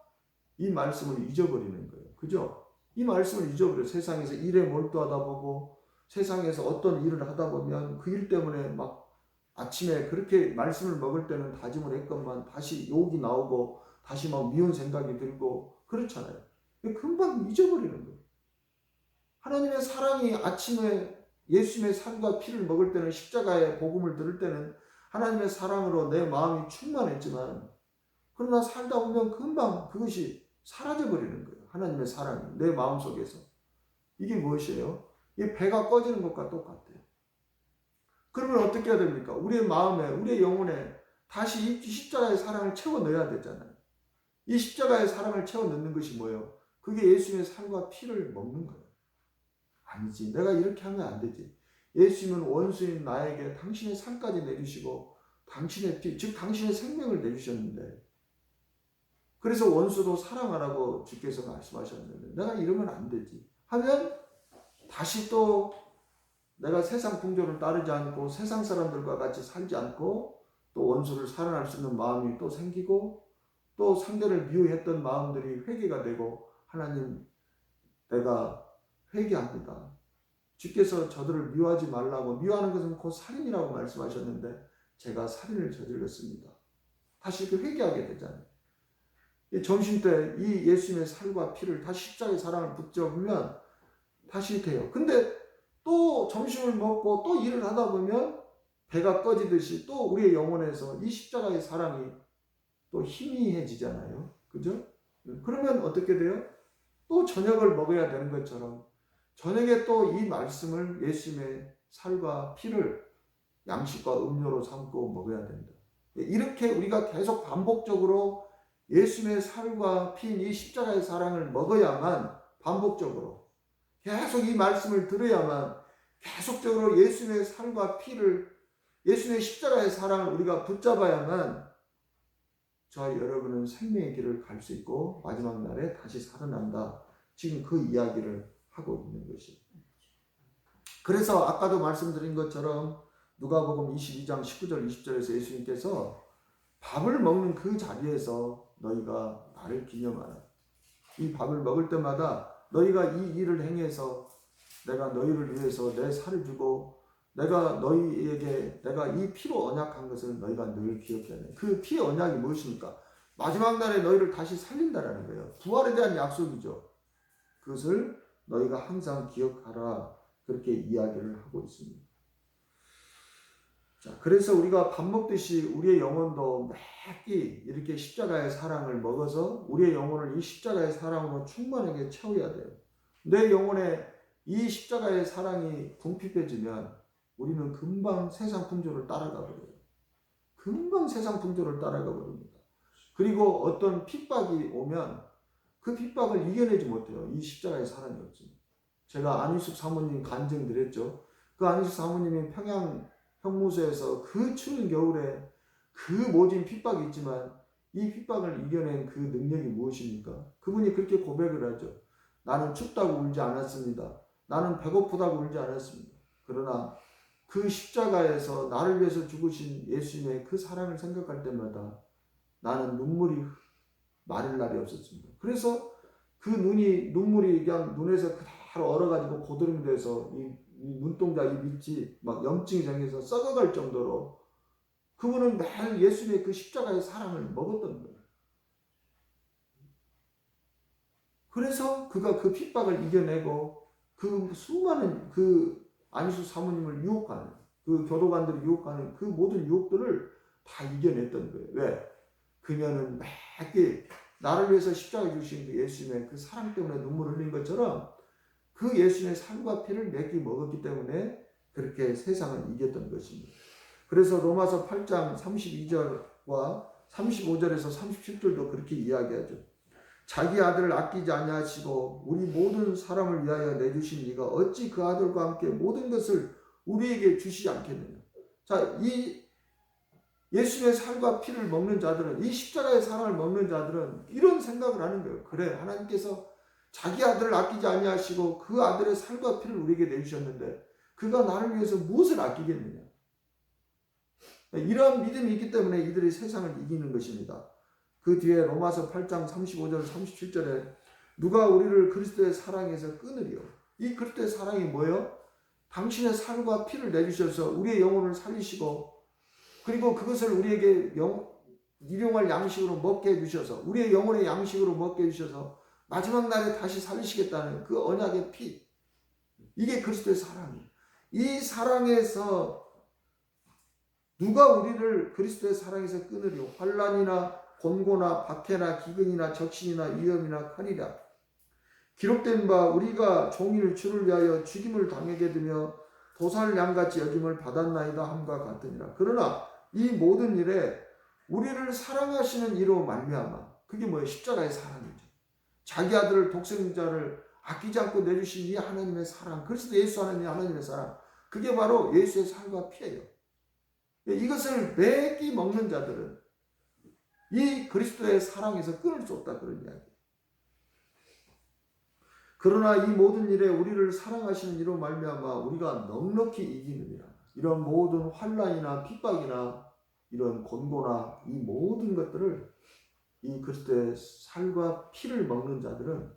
이 말씀을 잊어버리는 거예요. 그죠? 이 말씀을 잊어버려요. 세상에서 일에 몰두하다 보고 세상에서 어떤 일을 하다 보면 그 일 때문에 막 아침에 그렇게 말씀을 먹을 때는 다짐을 했건만 다시 욕이 나오고 다시 막 미운 생각이 들고 그렇잖아요. 금방 잊어버리는 거예요. 하나님의 사랑이 아침에 예수님의 살과 피를 먹을 때는 십자가의 복음을 들을 때는 하나님의 사랑으로 내 마음이 충만했지만 그러나 살다 보면 금방 그것이 사라져버리는 거예요. 하나님의 사랑이 내 마음속에서. 이게 무엇이에요? 이 배가 꺼지는 것과 똑같아요. 그러면 어떻게 해야 됩니까? 우리의 마음에, 우리의 영혼에 다시 이 십자가의 사랑을 채워 넣어야 되잖아요. 이 십자가의 사랑을 채워 넣는 것이 뭐예요? 그게 예수님의 살과 피를 먹는 거예요. 아니지. 내가 이렇게 하면 안 되지. 예수님은 원수인 나에게 당신의 살까지 내주시고 당신의 피, 즉 당신의 생명을 내주셨는데 그래서 원수도 사랑하라고 주께서 말씀하셨는데 내가 이러면 안 되지. 하면 다시 또 내가 세상 풍조를 따르지 않고 세상 사람들과 같이 살지 않고 또 원수를 사랑할 수 있는 마음이 또 생기고 또 상대를 미워했던 마음들이 회개가 되고 하나님 내가 회개합니다. 주께서 저들을 미워하지 말라고 미워하는 것은 곧 살인이라고 말씀하셨는데 제가 살인을 저질렀습니다. 다시 이렇게 회개하게 되잖아요. 점심 때 이 예수님의 살과 피를 다시 십자가의 사랑을 붙잡으면 다시 돼요. 근데 또 점심을 먹고 또 일을 하다 보면 배가 꺼지듯이 또 우리의 영혼에서 이 십자가의 사랑이 또 희미해지잖아요. 그죠? 그러면 어떻게 돼요? 또 저녁을 먹어야 되는 것처럼 저녁에 또 이 말씀을 예수님의 살과 피를 양식과 음료로 삼고 먹어야 된다. 이렇게 우리가 계속 반복적으로 예수님의 살과 피인 이 십자가의 사랑을 먹어야만 반복적으로 계속 이 말씀을 들어야만 계속적으로 예수님의 살과 피를 예수님의 십자가의 사랑을 우리가 붙잡아야만 저와 여러분은 생명의 길을 갈 수 있고 마지막 날에 다시 살아난다. 지금 그 이야기를 하고 있는 것이에요. 그래서 아까도 말씀드린 것처럼 누가복음 22장 19절 20절에서 예수님께서 밥을 먹는 그 자리에서 너희가 나를 기념하라. 이 밥을 먹을 때마다 너희가 이 일을 행해서 내가 너희를 위해서 내 살을 주고 내가 너희에게 내가 이 피로 언약한 것을 너희가 늘 기억해야 돼. 그 피의 언약이 무엇입니까? 마지막 날에 너희를 다시 살린다라는 거예요. 부활에 대한 약속이죠. 그것을 너희가 항상 기억하라. 그렇게 이야기를 하고 있습니다. 자, 그래서 우리가 밥 먹듯이 우리의 영혼도 매끼 이렇게 십자가의 사랑을 먹어서 우리의 영혼을 이 십자가의 사랑으로 충만하게 채워야 돼요. 내 영혼에 이 십자가의 사랑이 궁핍해지면 우리는 금방 세상 풍조를 따라가 버려요. 금방 세상 풍조를 따라가 버립니다. 그리고 어떤 핍박이 오면 그 핍박을 이겨내지 못해요. 이 십자가의 사랑이 없으면. 제가 안희숙 사모님 간증 드렸죠. 그 안희숙 사모님이 평양 형무소에서 그 추운 겨울에 그 모진 핍박이 있지만 이 핍박을 이겨낸 그 능력이 무엇입니까? 그분이 그렇게 고백을 하죠. 나는 춥다고 울지 않았습니다. 나는 배고프다고 울지 않았습니다. 그러나 그 십자가에서 나를 위해서 죽으신 예수님의 그 사랑을 생각할 때마다 나는 눈물이 마를 날이 없었습니다. 그래서 그 눈물이 그냥 눈에서 바로 얼어가지고 고드름이 돼서 이 눈동자 이 밑이 막 염증이 생겨서 썩어갈 정도로 그분은 매일 예수님의 그 십자가의 사랑을 먹었던 거예요. 그래서 그가 그 핍박을 이겨내고 그 수많은 그 안수 사모님을 유혹하는 그 교도관들을 유혹하는 그 모든 유혹들을 다 이겨냈던 거예요. 왜? 그녀는 매일 나를 위해서 십자가에 주신 그 예수님의 그 사랑 때문에 눈물을 흘린 것처럼 그 예수님의 살과 피를 매기 먹었기 때문에 그렇게 세상을 이겼던 것입니다. 그래서 로마서 8장 32절과 35절에서 37절도 그렇게 이야기하죠. 자기 아들을 아끼지 아니하시고 우리 모든 사람을 위하여 내주신 이가 어찌 그 아들과 함께 모든 것을 우리에게 주시지 않겠느냐. 자, 이 예수님의 살과 피를 먹는 자들은, 이 십자가의 사랑을 먹는 자들은 이런 생각을 하는 거예요. 그래, 하나님께서 자기 아들을 아끼지 아니하시고 그 아들의 살과 피를 우리에게 내주셨는데 그가 나를 위해서 무엇을 아끼겠느냐. 이러한 믿음이 있기 때문에 이들이 세상을 이기는 것입니다. 그 뒤에 로마서 8장 35절 37절에 누가 우리를 그리스도의 사랑에서 끊으리요. 이 그리스도의 사랑이 뭐예요? 당신의 살과 피를 내주셔서 우리의 영혼을 살리시고 그리고 그것을 우리에게 일용할 양식으로 먹게 해주셔서 우리의 영혼의 양식으로 먹게 해주셔서 마지막 날에 다시 살리시겠다는 그 언약의 피, 이게 그리스도의 사랑이에요. 이 사랑에서 누가 우리를 그리스도의 사랑에서 끊으리요. 환난이나 곤고나 박해나 기근이나 적신이나 위험이나 칼이라. 기록된 바 우리가 종일 주를 위하여 죽임을 당하게 되며 도살 양같이 여김을 받았나이다 함과 같으니라. 그러나 이 모든 일에 우리를 사랑하시는 이로 말미암아, 그게 뭐예요? 십자가의 사랑이죠. 자기 아들을 독생자를 아끼지 않고 내주신 이 하나님의 사랑, 그리스도 예수 하나님의 사랑, 그게 바로 예수의 살과 피예요. 이것을 매끼 먹는 자들은 이 그리스도의 사랑에서 끊을 수 없다, 그런 이야기. 그러나 이 모든 일에 우리를 사랑하시는 이로 말미암아 우리가 넉넉히 이기느니라. 이런 모든 환난이나 핍박이나 이런 곤고나 이 모든 것들을 이 그리스도의 살과 피를 먹는 자들은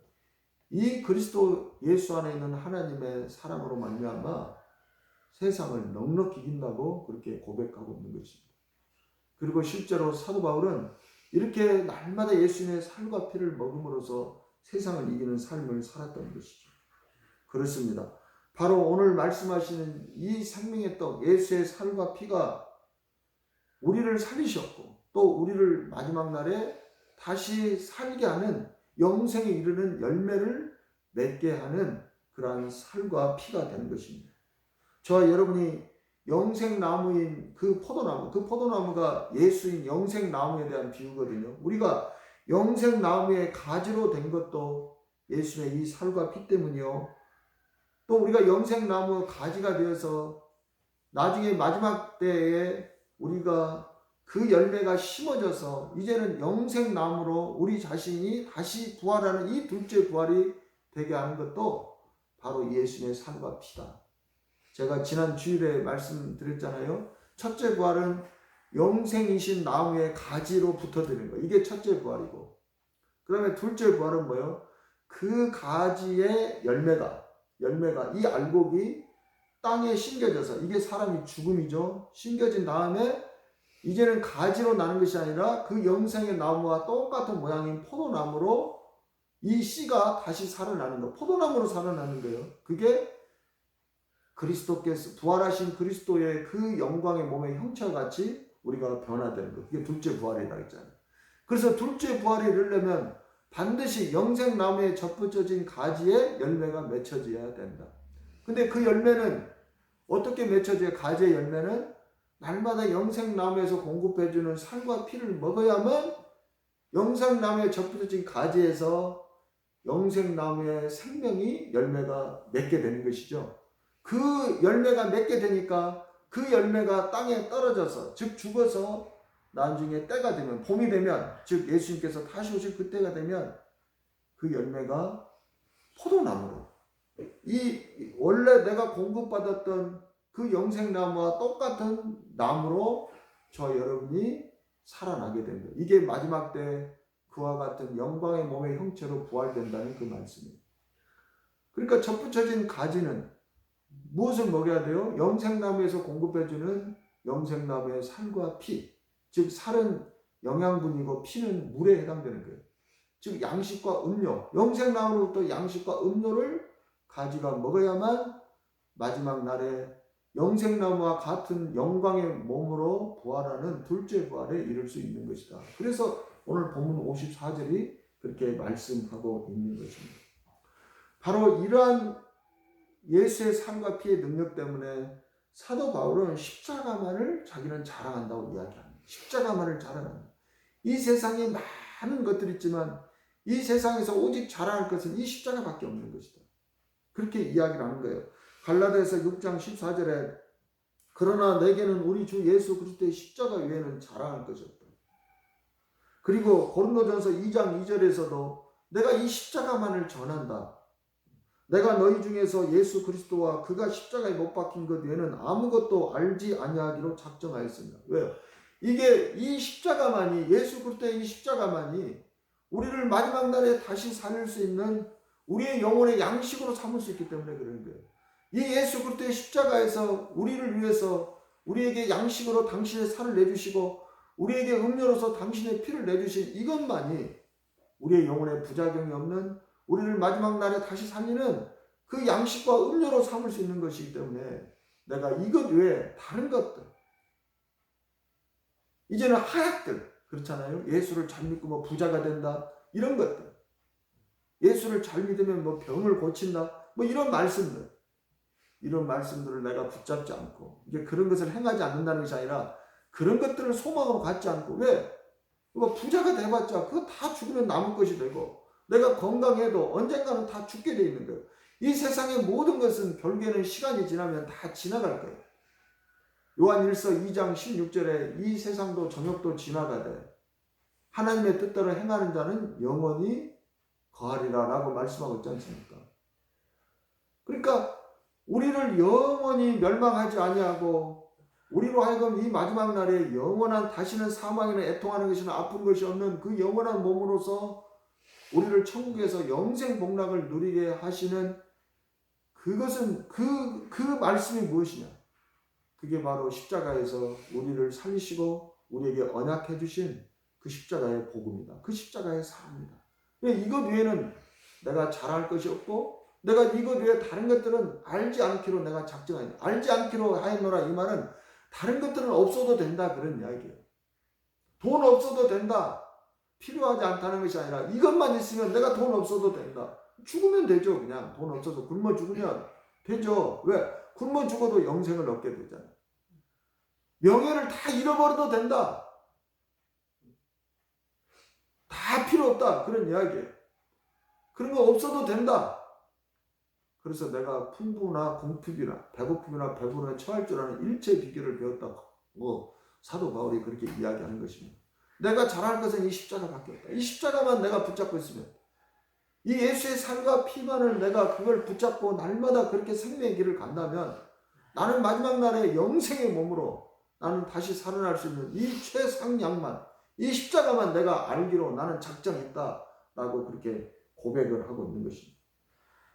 이 그리스도 예수 안에 있는 하나님의 사랑으로 말미암아 세상을 넉넉히 이긴다고 그렇게 고백하고 있는 것입니다. 그리고 실제로 사도 바울은 이렇게 날마다 예수님의 살과 피를 먹음으로써 세상을 이기는 삶을 살았던 것이죠. 그렇습니다. 바로 오늘 말씀하시는 이 생명의 떡 예수의 살과 피가 우리를 살리셨고 또 우리를 마지막 날에 다시 살게 하는 영생에 이르는 열매를 맺게 하는 그러한 살과 피가 되는 것입니다. 저와 여러분이 영생나무인 그 포도나무가 예수인 영생나무에 대한 비유거든요. 우리가 영생나무의 가지로 된 것도 예수의 이 살과 피 때문이요. 또 우리가 영생나무 가지가 되어서 나중에 마지막 때에 우리가 그 열매가 심어져서 이제는 영생나무로 우리 자신이 다시 부활하는 이 둘째 부활이 되게 하는 것도 바로 예수님의 살과 피다. 제가 지난 주일에 말씀드렸잖아요. 첫째 부활은 영생이신 나무의 가지로 붙어드는 거예요. 이게 첫째 부활이고, 그 다음에 둘째 부활은 뭐예요? 그 가지의 열매가 이 알곡이 땅에 심겨져서, 이게 사람이 죽음이죠. 심겨진 다음에 이제는 가지로 나는 것이 아니라 그 영생의 나무와 똑같은 모양인 포도나무로 이 씨가 다시 살아나는 거, 포도나무로 살아나는 거예요. 그게 그리스도께서 부활하신 그리스도의 그 영광의 몸의 형체같이 우리가 변화되는 것, 그게 둘째 부활이라고 했잖아요. 그래서 둘째 부활이 이르려면 반드시 영생나무에 접붙여진 가지에 열매가 맺혀져야 된다. 근데 그 열매는 어떻게 맺혀져요? 가지의 열매는 날마다 영생나무에서 공급해주는 살과 피를 먹어야만 영생나무에 접붙여진 가지에서 영생나무의 생명이 열매가 맺게 되는 것이죠. 그 열매가 맺게 되니까 그 열매가 땅에 떨어져서, 즉 죽어서 나중에 때가 되면, 봄이 되면, 즉 예수님께서 다시 오실 그때가 되면 그 열매가 포도나무로, 이 원래 내가 공급받았던 그 영생나무와 똑같은 나무로 저 여러분이 살아나게 된다. 이게 마지막 때 그와 같은 영광의 몸의 형체로 부활된다는 그 말씀입니다. 그러니까 접붙여진 가지는 무엇을 먹여야 돼요? 영생나무에서 공급해주는 영생나무의 살과 피. 즉 살은 영양분이고 피는 물에 해당되는 거예요. 즉 양식과 음료, 영생나무로부터 양식과 음료를 가지가 먹어야만 마지막 날에 영생나무와 같은 영광의 몸으로 부활하는 둘째 부활에 이를 수 있는 것이다. 그래서 오늘 본문 54절이 그렇게 말씀하고 있는 것입니다. 바로 이러한 예수의 삶과 피의 능력 때문에 사도 바울은 십자가만을 자기는 자랑한다고 이야기합니다. 십자가만을 자랑한다. 이 세상에 많은 것들이 있지만 이 세상에서 오직 자랑할 것은 이 십자가밖에 없는 것이다. 그렇게 이야기를 하는 거예요. 갈라디아서 6장 14절에 그러나 내게는 우리 주 예수 그리스도의 십자가 외에는 자랑할 것이 없다. 그리고 고린도전서 2장 2절에서도 내가 이 십자가만을 전한다. 내가 너희 중에서 예수 그리스도와 그가 십자가에 못 박힌 것 외에는 아무것도 알지 아니하기로 작정하였습니다. 왜요? 이게 이 십자가만이, 예수 그리스도의 이 십자가만이 우리를 마지막 날에 다시 살릴 수 있는 우리의 영혼의 양식으로 삼을 수 있기 때문에 그런 거예요. 이 예수 그리스도의 십자가에서 우리를 위해서 우리에게 양식으로 당신의 살을 내주시고 우리에게 음료로서 당신의 피를 내주신 이것만이 우리의 영혼에 부작용이 없는 우리를 마지막 날에 다시 살리는 그 양식과 음료로 삼을 수 있는 것이기 때문에 내가 이것 외에 다른 것들, 이제는 하약들, 그렇잖아요. 예수를 잘 믿고 뭐 부자가 된다, 이런 것들, 예수를 잘 믿으면 뭐 병을 고친다, 뭐 이런 말씀들, 이런 말씀들을 내가 붙잡지 않고 이제 그런 것을 행하지 않는다는 것이 아니라 그런 것들을 소망으로 갖지 않고, 왜? 뭐 부자가 돼봤자 그거 다 죽으면 남은 것이 되고 내가 건강해도 언젠가는 다 죽게 돼 있는 거예요. 이 세상의 모든 것은 결국에는 시간이 지나면 다 지나갈 거예요. 요한일서 2장 16절에 이 세상도 저녁도 지나가되 하나님의 뜻대로 행하는 자는 영원히 거하리라 라고 말씀하고 있지 않습니까? 그러니까 우리를 영원히 멸망하지 아니하고 우리로 하여금 이 마지막 날에 영원한 다시는 사망이나 애통하는 것이나 아픈 것이 없는 그 영원한 몸으로서 우리를 천국에서 영생 복락을 누리게 하시는 그것은 그 말씀이 무엇이냐? 그게 바로 십자가에서 우리를 살리시고 우리에게 언약해 주신 그 십자가의 복음이다. 그 십자가의 사랑이다. 이것 외에는 내가 잘할 것이 없고 내가 이것 외에 다른 것들은 알지 않기로 내가 작정하였다. 알지 않기로 하였노라, 이 말은 다른 것들은 없어도 된다, 그런 이야기예요. 돈 없어도 된다, 필요하지 않다는 것이 아니라 이것만 있으면 내가 돈 없어도 된다. 죽으면 되죠. 그냥 돈 없어서 굶어 죽으면 되죠. 왜? 굶어 죽어도 영생을 얻게 되잖아요. 명예를 다 잃어버려도 된다, 다 필요 없다, 그런 이야기예요. 그런 거 없어도 된다. 그래서 내가 풍부나 공핍이나 배고픔이나 배부름에 처할 줄 아는 일체의 비결을 배웠다고 사도 바울이 그렇게 이야기하는 것입니다. 내가 잘할 것은 이 십자가밖에 없다. 이 십자가만 내가 붙잡고 있으면, 이 예수의 살과 피만을 내가 그걸 붙잡고 날마다 그렇게 생명의 길을 간다면 나는 마지막 날에 영생의 몸으로 나는 다시 살아날 수 있는 이 최상약만, 이 십자가만 내가 알기로 나는 작정했다라고 그렇게 고백을 하고 있는 것입니다.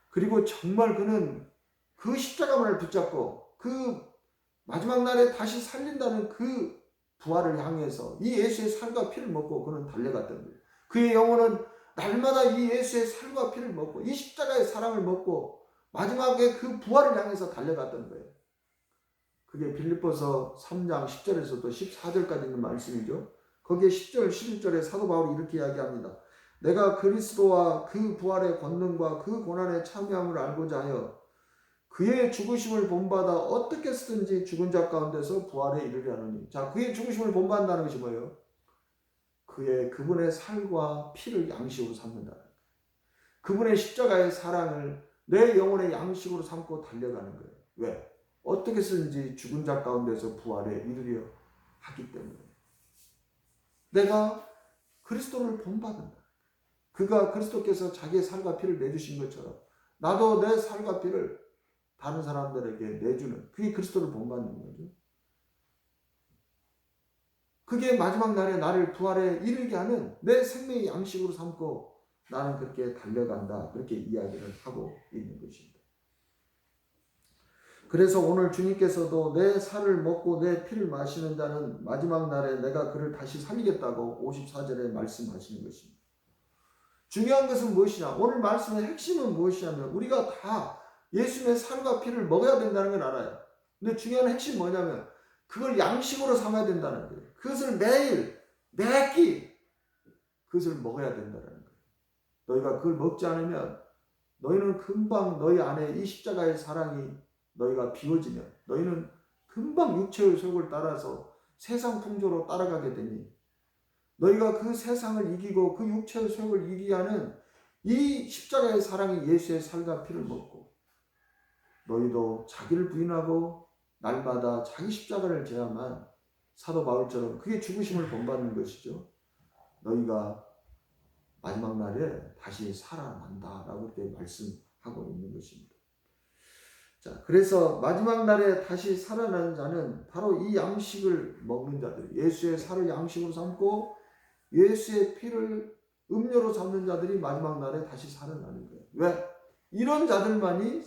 그리고 정말 그는 그 십자가만을 붙잡고 그 마지막 날에 다시 살린다는 그 부활을 향해서 이 예수의 살과 피를 먹고 그는 달려갔던 거예요. 그의 영혼은 날마다 이 예수의 살과 피를 먹고 이 십자가의 사랑을 먹고 마지막에 그 부활을 향해서 달려갔던 거예요. 그게 빌립보서 3장 10절에서도 14절까지 있는 말씀이죠. 거기에 10절, 11절에 사도 바울이 이렇게 이야기합니다. 내가 그리스도와 그 부활의 권능과 그 고난에 참여함을 알고자 하여 그의 죽으심을 본받아 어떻게 쓰든지 죽은 자 가운데서 부활에 이르려 하노니. 자, 그의 죽으심을 본받는다는 것이 뭐예요? 그분의 살과 피를 양식으로 삼는다. 그분의 십자가의 사랑을 내 영혼의 양식으로 삼고 달려가는 거예요. 왜? 어떻게 쓰든지 죽은 자 가운데서 부활에 이르려 하기 때문에. 내가 그리스도를 본받는다. 그가 그리스도께서 자기의 살과 피를 내주신 것처럼 나도 내 살과 피를 다른 사람들에게 내주는, 그게 그리스도를 본받는 거죠. 그게 마지막 날에 나를 부활에 이르게 하는 내 생명의 양식으로 삼고 나는 그렇게 달려간다. 그렇게 이야기를 하고 있는 것입니다. 그래서 오늘 주님께서도 내 살을 먹고 내 피를 마시는 자는 마지막 날에 내가 그를 다시 살리겠다고 54절에 말씀하시는 것입니다. 중요한 것은 무엇이냐? 오늘 말씀의 핵심은 무엇이냐면 우리가 다 예수님의 살과 피를 먹어야 된다는 걸 알아요. 근데 중요한 핵심이 뭐냐면 그걸 양식으로 삼아야 된다는 거예요. 그것을 매일, 매끼 그것을 먹어야 된다는 거예요. 너희가 그걸 먹지 않으면 너희는 금방 너희 안에 이 십자가의 사랑이 너희가 비워지면 너희는 금방 육체의 속을 따라서 세상 풍조로 따라가게 되니 너희가 그 세상을 이기고 그 육체의 속을 이기게 하는 이 십자가의 사랑이 예수의 살과 피를 먹고 너희도 자기를 부인하고 날마다 자기 십자가를 져야만 사도 바울처럼 그게 죽으심을 본받는 것이죠. 너희가 마지막 날에 다시 살아난다라고 이렇게 말씀하고 있는 것입니다. 자, 그래서 마지막 날에 다시 살아나는 자는 바로 이 양식을 먹는 자들, 예수의 살을 양식으로 삼고 예수의 피를 음료로 삼는 자들이 마지막 날에 다시 살아나는 거예요. 왜? 이런 자들만이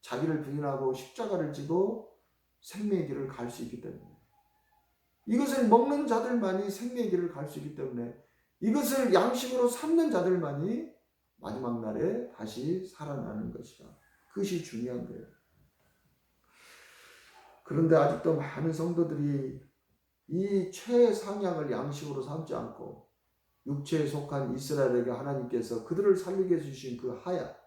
자기를 부인하고 십자가를 지고 생명의 길을 갈 수 있기 때문에 이것을 먹는 자들만이 생명의 길을 갈 수 있기 때문에 이것을 양식으로 삼는 자들만이 마지막 날에 다시 살아나는 것이다. 그것이 중요한 거예요. 그런데 아직도 많은 성도들이 이 최상향을 양식으로 삼지 않고 육체에 속한 이스라엘에게 하나님께서 그들을 살리게 해주신 그 하약,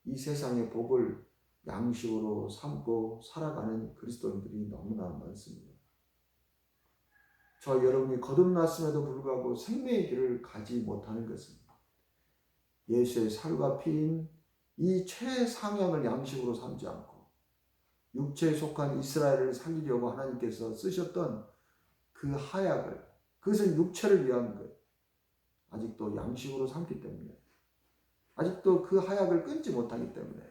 이 세상의 복을 양식으로 삼고 살아가는 그리스도인들이 너무나 많습니다. 저 여러분이 거듭났음에도 불구하고 생명의 길을 가지 못하는 것은 예수의 살과 피인 이 최상향을 양식으로 삼지 않고 육체에 속한 이스라엘을 살리려고 하나님께서 쓰셨던 그 하약을, 그것은 육체를 위한 것, 아직도 양식으로 삼기 때문에 아직도 그 하약을 끊지 못하기 때문에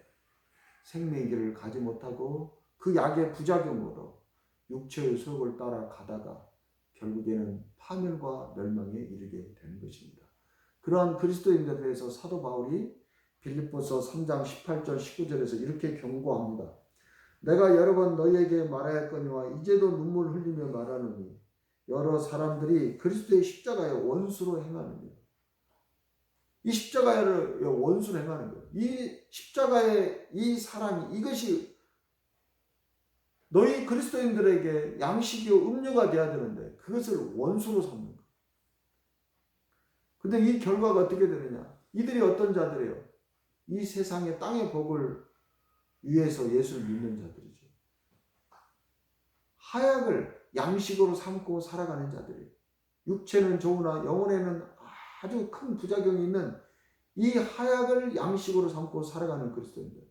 생명의 길을 가지 못하고 그 약의 부작용으로 육체의 속을 따라 가다가 결국에는 파멸과 멸망에 이르게 되는 것입니다. 그러한 그리스도인들에 대해서 사도 바울이 빌립보서 3장 18절 19절에서 이렇게 경고합니다. 내가 여러 번 너희에게 말하였거니와 이제도 눈물 흘리며 말하노니 여러 사람들이 그리스도의 십자가의 원수로 행하느니 이 십자가를 원수로 행하는 거예요. 이 십자가의 이 사랑이 이것이 너희 그리스도인들에게 양식이요 음료가 되어야 되는데 그것을 원수로 삼는 거예요. 근데 이 결과가 어떻게 되느냐? 이들이 어떤 자들이에요? 이 세상의 땅의 복을 위해서 예수를 믿는 자들이죠. 하약을 양식으로 삼고 살아가는 자들이에요. 육체는 좋으나 영혼에는 아주 큰 부작용이 있는 이 하약을 양식으로 삼고 살아가는 그리스도인들.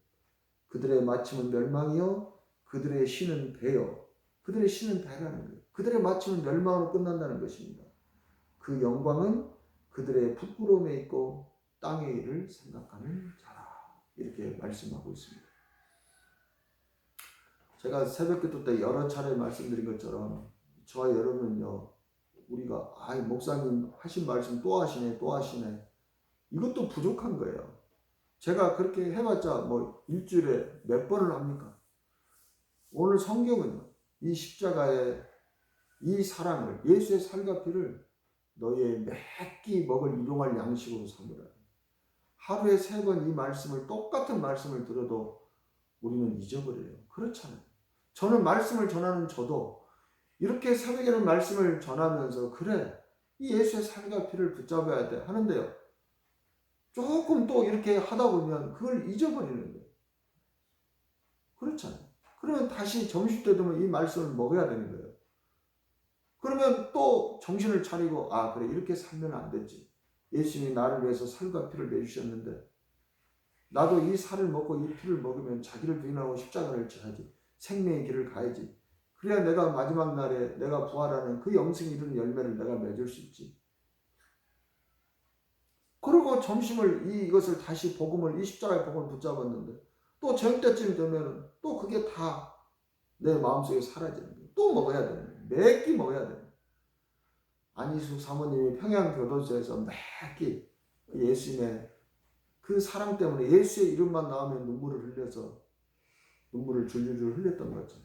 그들의 마침은 멸망이요 그들의 신은 배요. 그들의 신은 배라는 거예요. 그들의 마침은 멸망으로 끝난다는 것입니다. 그 영광은 그들의 부끄러움에 있고 땅의 일을 생각하는 자라. 이렇게 말씀하고 있습니다. 제가 새벽기도 때 여러 차례 말씀드린 것처럼 저와 여러분은요, 우리가 목사님 하신 말씀 또 하시네 이것도 부족한 거예요. 제가 그렇게 해봤자 뭐 일주일에 몇 번을 합니까? 오늘 성경은요, 이 십자가의 이 사랑을, 예수의 살과 피를 너희의 매끼 먹을 일용할 양식으로 삼으라. 하루에 3번 이 말씀을, 똑같은 말씀을 들어도 우리는 잊어버려요. 그렇잖아요. 저는 말씀을 전하는 저도 이렇게 새벽에는 말씀을 전하면서 그래, 이 예수의 살과 피를 붙잡아야 돼 하는데요. 조금 또 이렇게 하다 보면 그걸 잊어버리는 거예요. 그렇잖아요. 그러면 다시 점심때 되면 이 말씀을 먹어야 되는 거예요. 그러면 또 정신을 차리고 그래 이렇게 살면 안 되지. 예수님이 나를 위해서 살과 피를 내주셨는데 나도 이 살을 먹고 이 피를 먹으면 자기를 부인하고 십자가를 져야지. 생명의 길을 가야지. 그래야 내가 마지막 날에 내가 부활하는 그 영생이 이루는 열매를 내가 맺을 수 있지. 그리고 점심을 이것을 다시 복음을 이 십자가의 복음을 붙잡았는데 또 저녁 때쯤 되면 또 그게 다 내 마음속에 사라지는 거예요. 또 먹어야 되는 거예요. 매 끼 먹어야 되는 거예요. 안희숙 사모님이 평양교도소에서 매 끼 예수님의 그 사랑 때문에 예수의 이름만 나오면 눈물을 흘려서 눈물을 줄줄줄 흘렸던 거죠.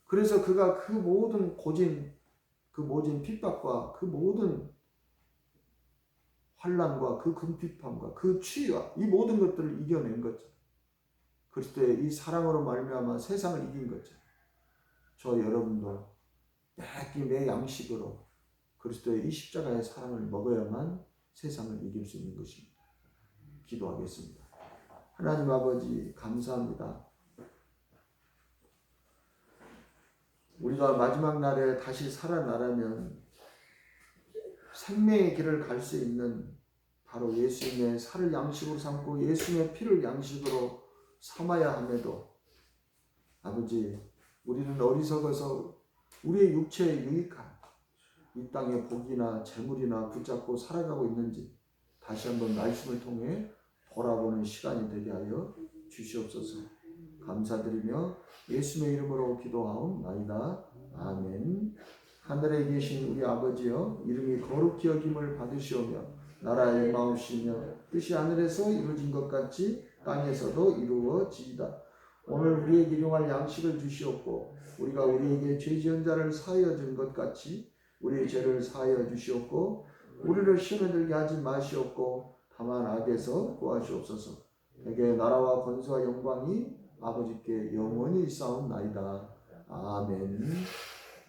그래서 그가 그 모든 고진, 그 모든 핍박과 그 모든 환난과 그 궁핍함과 그 추위와 이 모든 것들을 이겨낸 거죠. 그리스도의 이 사랑으로 말미암아 세상을 이긴 거죠. 저 여러분도 매 양식으로 그리스도의 이 십자가의 사랑을 먹어야만 세상을 이길 수 있는 것입니다. 기도하겠습니다. 하나님 아버지 감사합니다. 우리가 마지막 날에 다시 살아나려면 생명의 길을 갈 수 있는 바로 예수님의 살을 양식으로 삼고 예수님의 피를 양식으로 삼아야 함에도 아버지 우리는 어리석어서 우리의 육체에 유익한 이 땅의 복이나 재물이나 붙잡고 살아가고 있는지 다시 한번 말씀을 통해 돌아보는 시간이 되게 하여 주시옵소서. 감사드리며 예수님의 이름으로 기도하옵나이다. 아멘. 하늘에 계신 우리 아버지여, 이름이 거룩히 여김을 받으시오며 나라의 마옵시며 뜻이 하늘에서 이루어진 것 같이 땅에서도 이루어지이다. 오늘 우리에게 일용할 양식을 주시옵고 우리가 우리에게 죄 지은 자를 사하여 준 것 같이 우리의 죄를 사하여 주시옵고 우리를 시험에 들게 하지 마시옵고 다만 악에서 구하시옵소서. 대개 나라와 권세와 영광이 아버지께 영원히 있사옵나이다. 아멘.